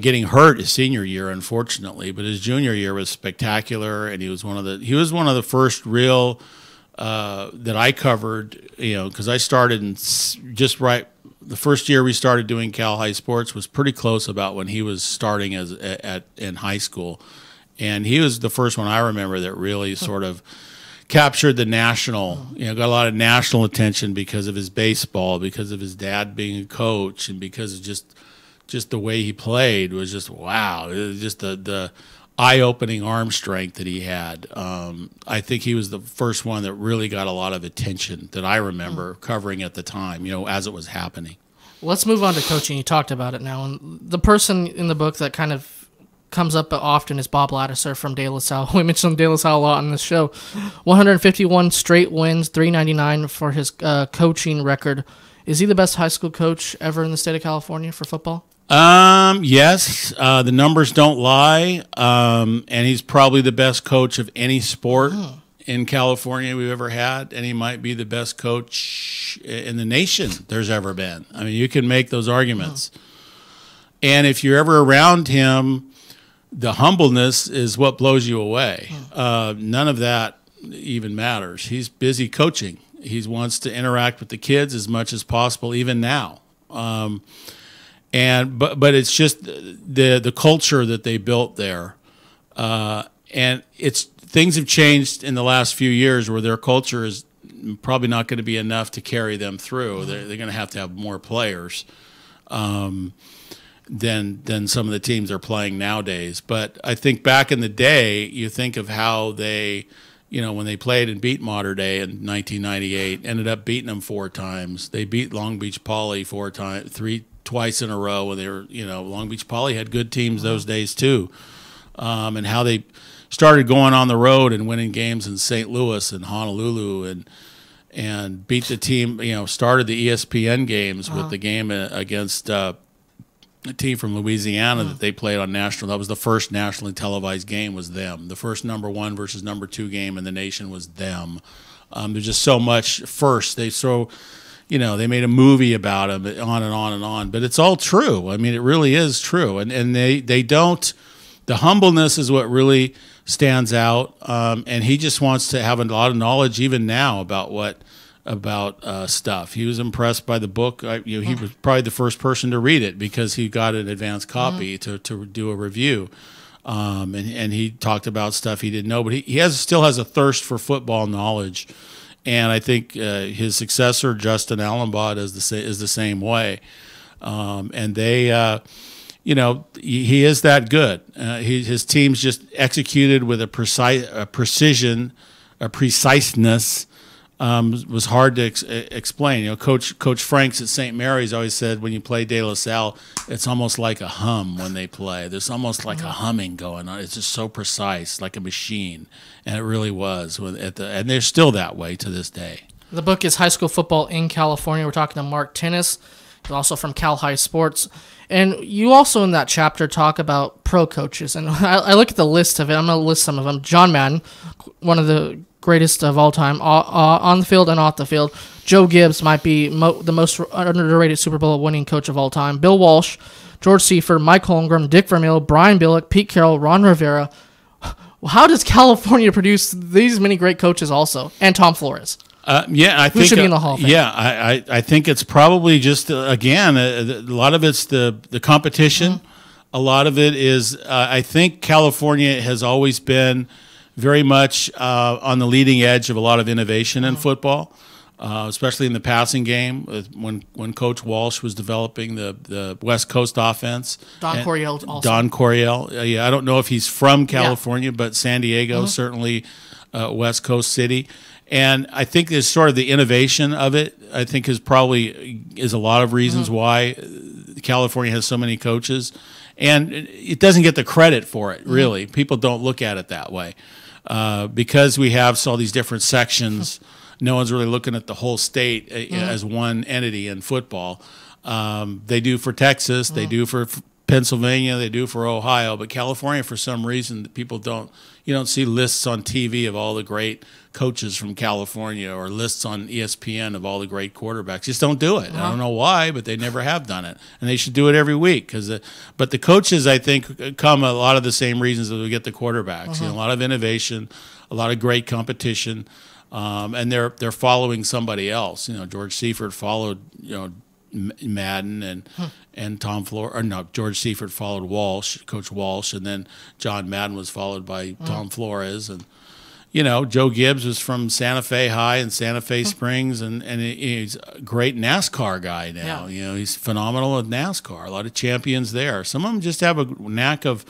Getting hurt his senior year, unfortunately, but his junior year was spectacular, and he was one of the first real that I covered. You know, because I started the first year we started doing Cal High Sports was pretty close about when he was starting in high school, and he was the first one I remember that really sort of captured the national. You know, got a lot of national attention because of his baseball, because of his dad being a coach, and because of just the way he played was just wow. It was just the eye-opening arm strength that he had. I think he was the first one that really got a lot of attention that I remember covering at the time, you know, as it was happening. Let's move on to coaching. You talked about it now. And the person in the book that kind of comes up often is Bob Ladouceur from De La Salle. We mentioned De La Salle a lot on this show. 151 straight wins, 399 for his coaching record. Is he the best high school coach ever in the state of California for football? Yes, the numbers don't lie, and he's probably the best coach of any sport in California we've ever had, and he might be the best coach in the nation there's ever been. I mean, you can make those arguments. And if you're ever around him, the humbleness is what blows you away. None of that even matters. He's busy coaching. He wants to interact with the kids as much as possible, even now. But it's just the culture that they built there, and it's things have changed in the last few years where their culture is probably not going to be enough to carry them through. They're going to have more players than some of the teams they're playing nowadays. But I think back in the day, you think of how they, when they played and beat Mater Dei in 1998, ended up beating them 4 times. They beat Long Beach Poly twice in a row when they were, Long Beach Poly had good teams those days too. And how they started going on the road and winning games in St. Louis and Honolulu and beat the team, started the ESPN games with the game against a team from Louisiana that they played on national. That was the first nationally televised game was them. The first number 1 versus number 2 game in the nation was them. There's just so much first. They made a movie about them, on and on and on. But it's all true. I mean, it really is true. And they don't – the humbleness is what really stands out, and he just wants to have a lot of knowledge even now about stuff. He was impressed by the book. He was probably the first person to read it because he got an advance copy to do a review, and he talked about stuff he didn't know. But he still has a thirst for football knowledge, and I think his successor Justin Allenbot is the same way, and they. He is that good. His team's just executed with a precision, a preciseness. Was hard to explain. Coach Franks at St. Mary's always said when you play De La Salle, it's almost like a hum when they play. There's almost like a humming going on. It's just so precise, like a machine, and it really was. And they're still that way to this day. The book is High School Football in California. We're talking to Mark Tinnis, also from Cal High Sports. And you also in that chapter talk about pro coaches. And I look at the list of it. I'm going to list some of them. John Madden, one of the greatest of all time, on the field and off the field. Joe Gibbs might be the most underrated Super Bowl winning coach of all time. Bill Walsh, George Seifert, Mike Holmgren, Dick Vermeil, Brian Billick, Pete Carroll, Ron Rivera. How does California produce these many great coaches also? And Tom Flores. I think who should be in the Hall of Fame? Yeah, I think it's probably just again a lot of it's the competition. Mm-hmm. A lot of it is I think California has always been very much on the leading edge of a lot of innovation in football, especially in the passing game. When Coach Walsh was developing the West Coast offense, Don Coryell also. Don Coryell, yeah, I don't know if he's from California, but San Diego certainly, West Coast city. And I think there's sort of the innovation of it, I think is a lot of reasons why California has so many coaches. And it doesn't get the credit for it, really. People don't look at it that way. Because we have all these different sections, no one's really looking at the whole state as one entity in football. They do for Texas, they do for Pennsylvania, they do for Ohio, but California, for some reason, you don't see lists on TV of all the great coaches from California or lists on ESPN of all the great quarterbacks. Just don't do it. I don't know why, but they never have done it, and they should do it every week. But the coaches, I think, come a lot of the same reasons that we get the quarterbacks. A lot of innovation, a lot of great competition, and they're following somebody else. George Seifert followed Madden and Tom Flores, or no, George Seifert followed Coach Walsh, and then John Madden was followed by Tom Flores, and Joe Gibbs was from Santa Fe High and Santa Fe Springs, and he's a great NASCAR guy now. He's phenomenal at NASCAR. A lot of champions there. Some of them just have a knack of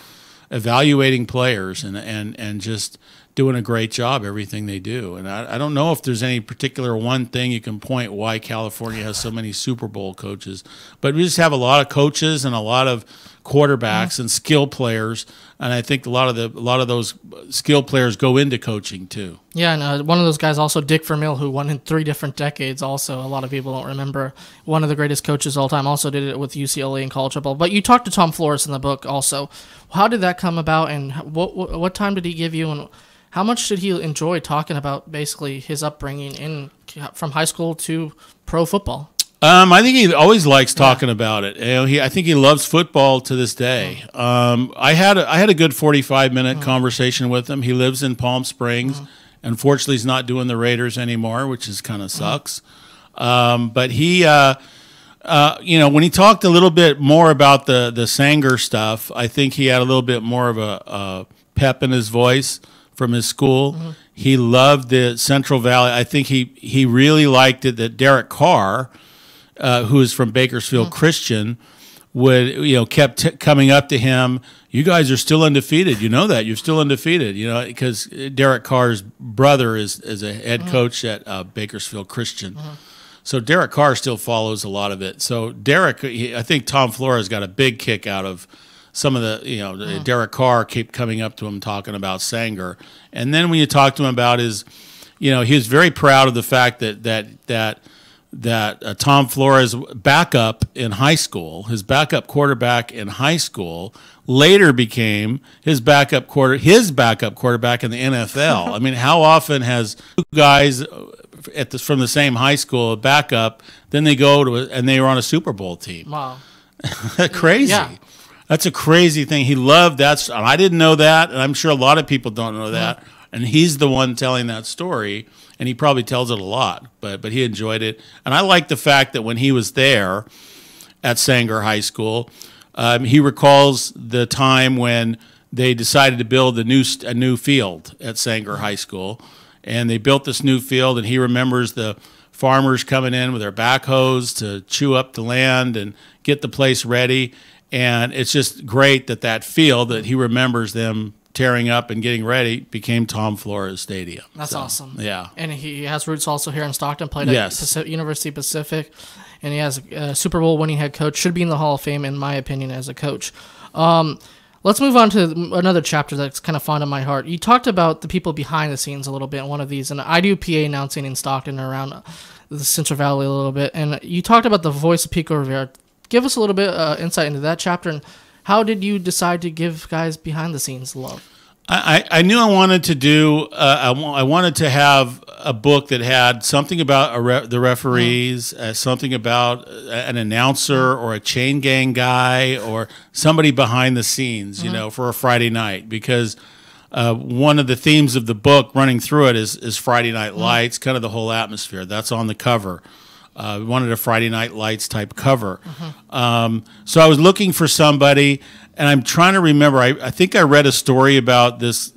evaluating players and just doing a great job everything they do. And I don't know if there's any particular one thing you can point why California has so many Super Bowl coaches, but we just have a lot of coaches and a lot of quarterbacks and skill players, and I think a lot of those skill players go into coaching too. Yeah, and one of those guys also, Dick Vermeil, who won in 3 different decades. Also, a lot of people don't remember. One of the greatest coaches of all time. Also did it with UCLA in college football. But you talked to Tom Flores in the book also. How did that come about, and what time did he give you, and how much did he enjoy talking about basically his upbringing from high school to pro football? I think he always likes talking about it. I think he loves football to this day. I had a good 45-minute conversation with him. He lives in Palm Springs. Unfortunately, he's not doing the Raiders anymore, which is kind of sucks. But he, when he talked a little bit more about the Sanger stuff, I think he had a little bit more of a pep in his voice from his school. He loved the Central Valley. I think he really liked it that Derek Carr, who is from Bakersfield Christian, would kept coming up to him. You guys are still undefeated. You know that you're still undefeated. Because Derek Carr's brother is a head coach at Bakersfield Christian. So Derek Carr still follows a lot of it. So Derek, I think Tom Flores got a big kick out of some of the, Derek Carr kept coming up to him talking about Sanger. And then when you talk to him about his, he was very proud of the fact that Tom Flores' backup in high school, his backup quarterback in high school, later became his backup quarterback in the NFL. I mean, how often has two guys from the same high school, a backup, then they go and they were on a Super Bowl team? Wow. Crazy. Yeah. That's a crazy thing. He loved that. I didn't know that, and I'm sure a lot of people don't know that. And he's the one telling that story, and he probably tells it a lot, but he enjoyed it. And I like the fact that when he was there at Sanger High School, he recalls the time when they decided to build a new field at Sanger High School, and they built this new field, and he remembers the farmers coming in with their backhoes to chew up the land and get the place ready. And it's just great that field that he remembers them tearing up and getting ready became Tom Flores Stadium. That's awesome. Yeah. And he has roots also here in Stockton, played at University Pacific, and he has a Super Bowl winning head coach, should be in the Hall of Fame, in my opinion, as a coach. Let's move on to another chapter that's kind of fond of my heart. You talked about the people behind the scenes a little bit in one of these, and I do PA announcing in Stockton around the Central Valley a little bit, and you talked about the voice of Pico Rivera. Give us a little bit insight into that chapter, and how did you decide to give guys behind the scenes love? I knew I wanted to do. I wanted to have a book that had something about the referees, something about an announcer or a chain gang guy or somebody behind the scenes, for a Friday night. Because one of the themes of the book running through it is Friday Night Lights, kind of the whole atmosphere. That's on the cover. We wanted a Friday Night Lights type cover. So I was looking for somebody, and I'm trying to remember. I think I read a story about this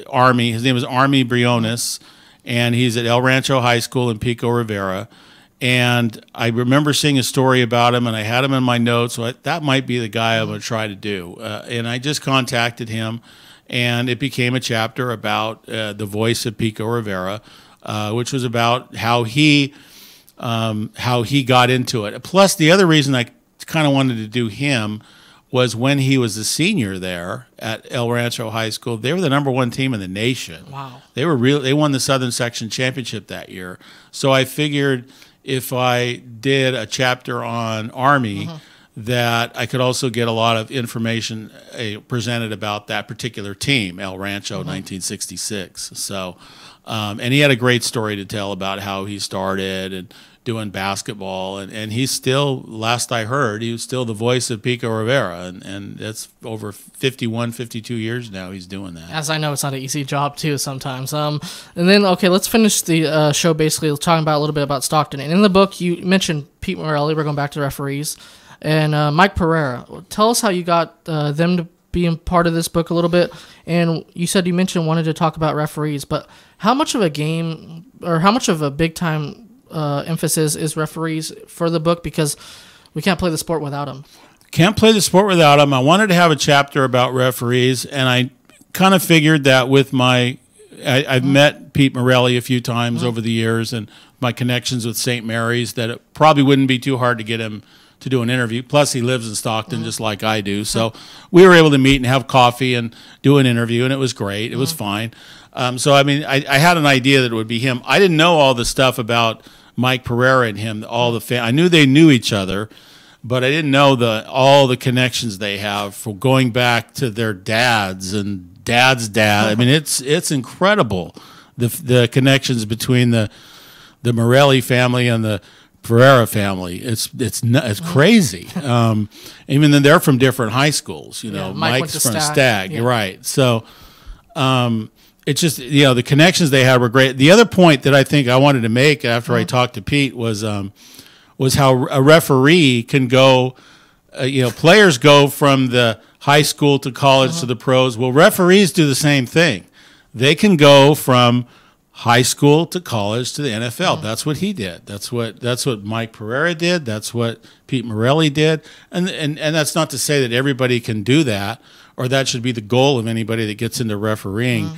Army. His name is Army Briones, and he's at El Rancho High School in Pico Rivera. And I remember seeing a story about him, and I had him in my notes, so that might be the guy I'm going to try to do. And I just contacted him, and it became a chapter about the voice of Pico Rivera, which was about how he got into it. Plus, the other reason I kind of wanted to do him was when he was a senior there at El Rancho High School. They were the #1 team in the nation. Wow. They won the Southern Section Championship that year. So I figured if I did a chapter on Army, that I could also get a lot of information presented about that particular team, El Rancho 1966. So, and he had a great story to tell about how he started and doing basketball, and he's still, last I heard, he was still the voice of Pico Rivera, and that's over 51, 52 years now he's doing that. As I know, it's not an easy job, too, sometimes. And then, okay, let's finish the show basically talking about a little bit about Stockton. And in the book, you mentioned Pete Morelli. We're going back to the referees. And Mike Pereira. Tell us how you got them to be a part of this book a little bit. And you said you wanted to talk about referees, but how much of a game, or how much of a big-time emphasis is referees for the book, because we can't play the sport without them? Can't play the sport without them. I wanted to have a chapter about referees, and I kind of figured that with I've met Pete Morelli a few times over the years, and my connections with St. Mary's, that it probably wouldn't be too hard to get him to do an interview. Plus, he lives in Stockton just like I do. So we were able to meet and have coffee and do an interview, and it was great. It was fine. So, I mean, I had an idea that it would be him. I didn't know all the stuff about Mike Pereira and him, I knew they knew each other, but I didn't know all the connections they have for going back to their dads and dad's dad. I mean, it's incredible, the connections between the Morelli family and the Pereira family. It's crazy. Even then, they're from different high schools. Mike's from Stagg. You're right. So. It's just, the connections they had were great. The other point that I think I wanted to make after I talked to Pete was how a referee can go, players go from the high school to college to the pros. Well, referees do the same thing. they can go from high school to college to the NFL. That's what he did. That's what Mike Pereira did. That's what Pete Morelli did. And that's not to say that everybody can do that, or that should be the goal of anybody that gets into refereeing.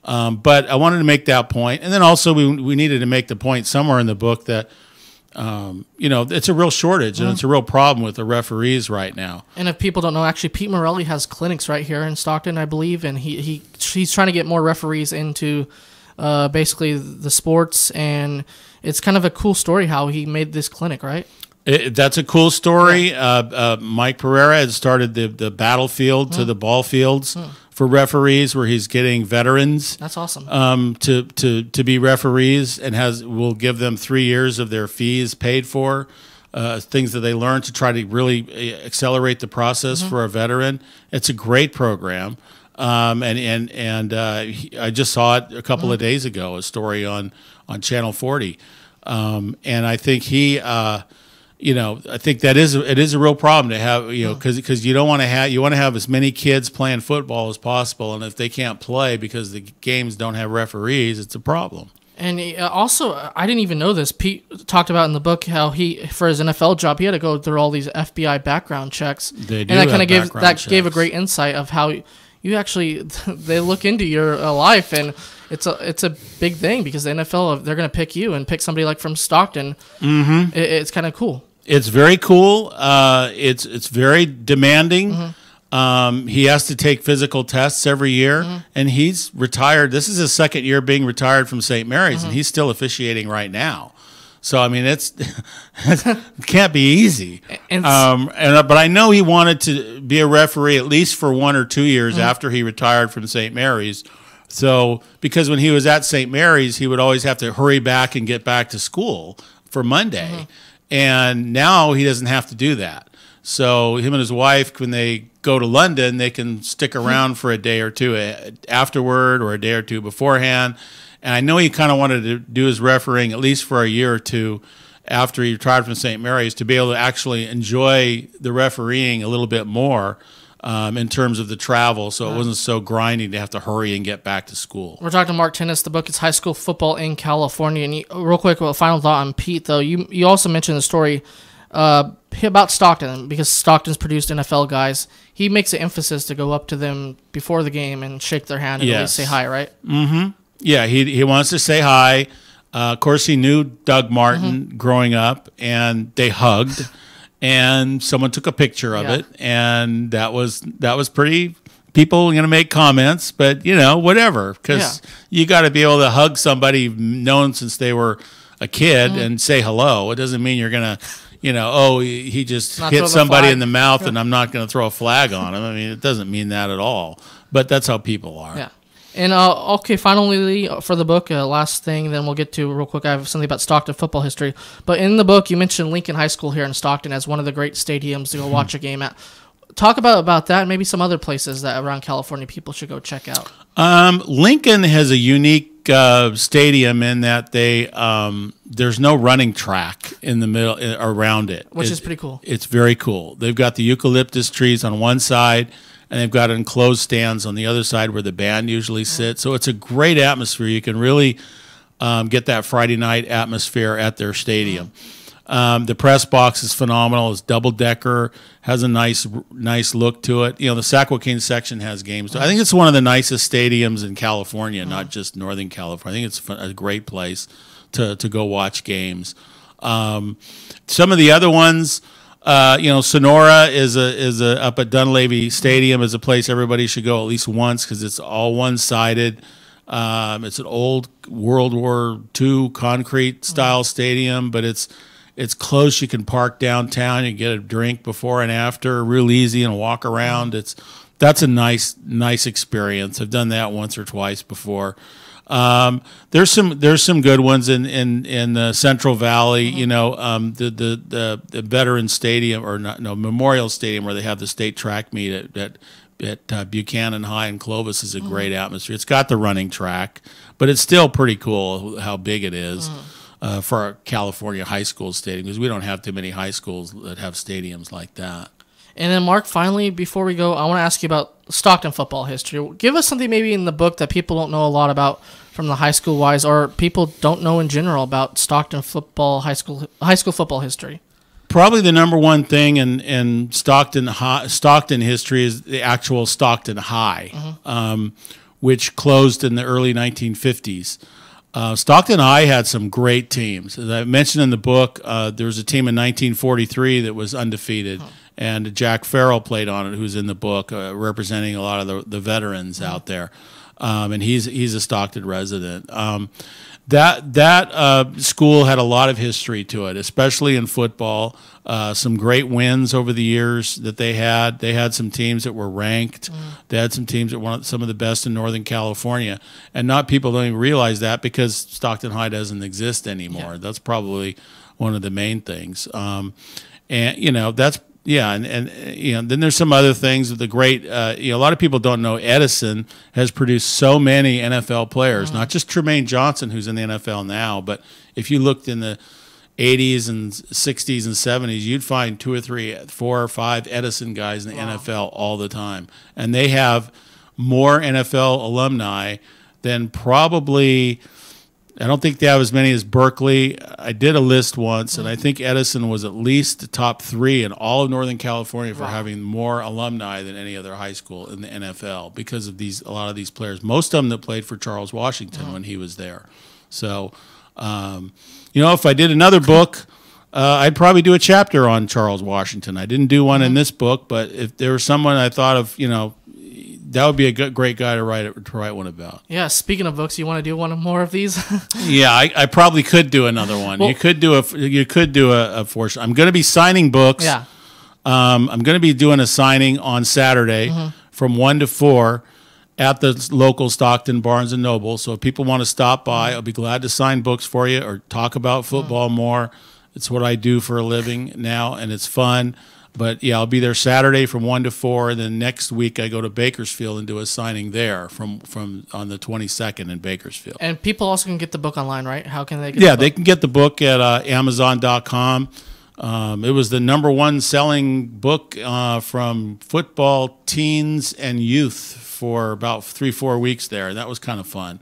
But I wanted to make that point. And then also we needed to make the point somewhere in the book that it's a real shortage and it's a real problem with the referees right now. And if people don't know, actually, Pete Morelli has clinics right here in Stockton, I believe, and he's trying to get more referees into basically the sports, and it's kind of a cool story how he made this clinic, right? That's a cool story. Mike Pereira had started the battlefield to the ball fields for referees, where he's getting veterans. That's awesome. To be referees, and will give them 3 years of their fees paid for, things that they learn to try to really accelerate the process for a veteran. It's a great program. I just saw it a couple of days ago, a story on Channel 40. And I think I think it is a real problem to have, because you don't want to have, you want to have as many kids playing football as possible. And if they can't play because the games don't have referees, it's a problem. And also, I didn't even know this. Pete talked about in the book how for his NFL job, he had to go through all these FBI background checks. They do, and that kind of gave a checks. great insight of how you actually they look into your life, and it's a big thing because the NFL, they're going to pick you and pick somebody like from Stockton. It's kind of cool. It's very cool. It's very demanding. He has to take physical tests every year, and he's retired. This is his second year being retired from St. Mary's, and he's still officiating right now. So I mean, it can't be easy. But I know he wanted to be a referee at least for 1 or 2 years after he retired from St. Mary's. So because when he was at St. Mary's, he would always have to hurry back and get back to school for Monday, and now he doesn't have to do that. So him and his wife, when they go to London, they can stick around for a day or two afterward, or a day or two beforehand. And I know he kind of wanted to do his refereeing at least for a year or two after he retired from St. Mary's, to be able to actually enjoy the refereeing a little bit more in terms of the travel, so it wasn't so grinding to have to hurry and get back to school. We're talking to Mark Tennis. The book is High School Football in California. And real quick, a final thought on Pete, though. You also mentioned the story about Stockton, because Stockton's produced NFL guys. He makes an emphasis to go up to them before the game and shake their hand and at least say hi, right? Yeah, he wants to say hi. Of course, he knew Doug Martin growing up, and they hugged, and someone took a picture of it, and that was pretty. People are going to make comments, but whatever, because you got to be able to hug somebody you've known since they were a kid and say hello. It doesn't mean you're going to. He just hit somebody in the mouth and I'm not going to throw a flag on him. I mean, it doesn't mean that at all. But that's how people are. Yeah. And, okay, finally, for the book, last thing, then we'll get to real quick. I have something about Stockton football history. But in the book, you mentioned Lincoln High School here in Stockton as one of the great stadiums to go watch a game at. Talk about that and maybe some other places that around California people should go check out. Lincoln has a unique stadium in that there's no running track in the middle around it, which is pretty cool. It's very cool. They've got the eucalyptus trees on one side, and they've got enclosed stands on the other side where the band usually sits. So it's a great atmosphere. You can really get that Friday night atmosphere at their stadium. The press box is phenomenal. It's double-decker, has a nice look to it. The Sac-Joaquin section has games. I think it's one of the nicest stadiums in California, not just Northern California. I think it's a great place to go watch games. Some of the other ones, Sonora is up at Dunleavy Stadium is a place everybody should go at least once because it's all one-sided. It's an old World War II concrete-style stadium, but it's close. You can park downtown. You can get a drink before and after, real easy, and walk around. That's a nice experience. I've done that once or twice before. There's some good ones in the Central Valley. The Veterans Stadium Memorial Stadium where they have the state track meet at Buchanan High in Clovis is a great atmosphere. It's got the running track, but it's still pretty cool how big it is. For our California high school stadium, because we don't have too many high schools that have stadiums like that. And then, Mark, finally, before we go, I want to ask you about Stockton football history. Give us something maybe in the book that people don't know a lot about from the high school wise, or people don't know in general about Stockton football, high school football history. Probably the number one thing in Stockton history is the actual Stockton High, which closed in the early 1950s. Stockton High had some great teams. As I mentioned in the book, there was a team in 1943 that was undefeated, and Jack Farrell played on it, who's in the book, representing a lot of the veterans out there. And he's a Stockton resident. That school had a lot of history to it, especially in football. Some great wins over the years that they had. They had some teams that were ranked. They had some teams that were some of the best in Northern California. And people don't even realize that because Stockton High doesn't exist anymore. Yeah. That's probably one of the main things. And that's. Yeah, and then there's some other things. The great, a lot of people don't know Edison has produced so many NFL players, not just Tremaine Johnson, who's in the NFL now, but if you looked in the 80s and 60s and 70s, you'd find 2 or 3, 4 or 5 Edison guys in the NFL all the time. And they have more NFL alumni than probably... I don't think they have as many as Berkeley. I did a list once, and I think Edison was at least the top 3 in all of Northern California for having more alumni than any other high school in the NFL because of a lot of these players. Most of them that played for Charles Washington when he was there. So, if I did another book, I'd probably do a chapter on Charles Washington. I didn't do one in this book, but if there was someone I thought of, that would be a great guy to write one about. Yeah. Speaking of books, you want to do one more of these? Yeah, I probably could do another one. Well, you could do a fortune. I'm going to be signing books. Yeah. I'm going to be doing a signing on Saturday from 1 to 4 at the local Stockton Barnes and Noble. So if people want to stop by, I'll be glad to sign books for you or talk about football more. It's what I do for a living now, and it's fun. But, yeah, I'll be there Saturday from 1 to 4, and then next week I go to Bakersfield and do a signing there from on the 22nd in Bakersfield. And people also can get the book online, right? How can they get the book? They can get the book at Amazon.com. It was the #1 selling book from football, teens, and youth for about 3-4 weeks there, and that was kind of fun.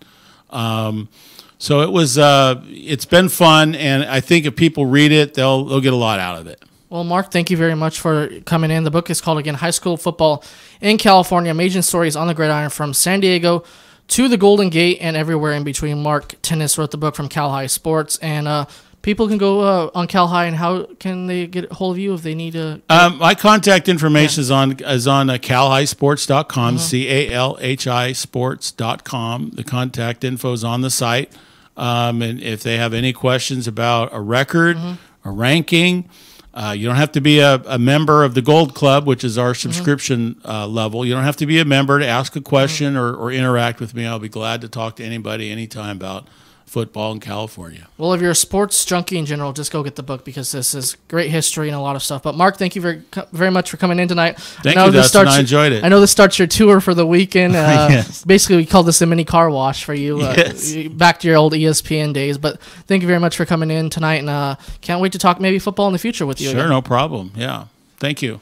So it was. It's been fun, and I think if people read it, they'll get a lot out of it. Well, Mark, thank you very much for coming in. The book is called, again, High School Football in California, Amazing Stories on the Gridiron from San Diego to the Golden Gate and everywhere in between. Mark Tennis wrote the book from Cal High Sports, and people can go on Cal High, and how can they get a hold of you if they need to? My contact information is on calhighsports.com, CALHI sports.com. The contact info is on the site. And if they have any questions about a record, a ranking, you don't have to be a member of the Gold Club, which is our subscription level. You don't have to be a member to ask a question or interact with me. I'll be glad to talk to anybody anytime about football in California. Well, if you're a sports junkie in general, just go get the book because this is great history and a lot of stuff. But Mark, thank you very much for coming in tonight. Thank you, Dustin. I enjoyed it. I know this starts your tour for the weekend. Yes. Basically, we call this a mini car wash for you. Yes. Back to your old ESPN days. But thank you very much for coming in tonight, and can't wait to talk maybe football in the future with you. Sure, again. No problem. Yeah. Thank you.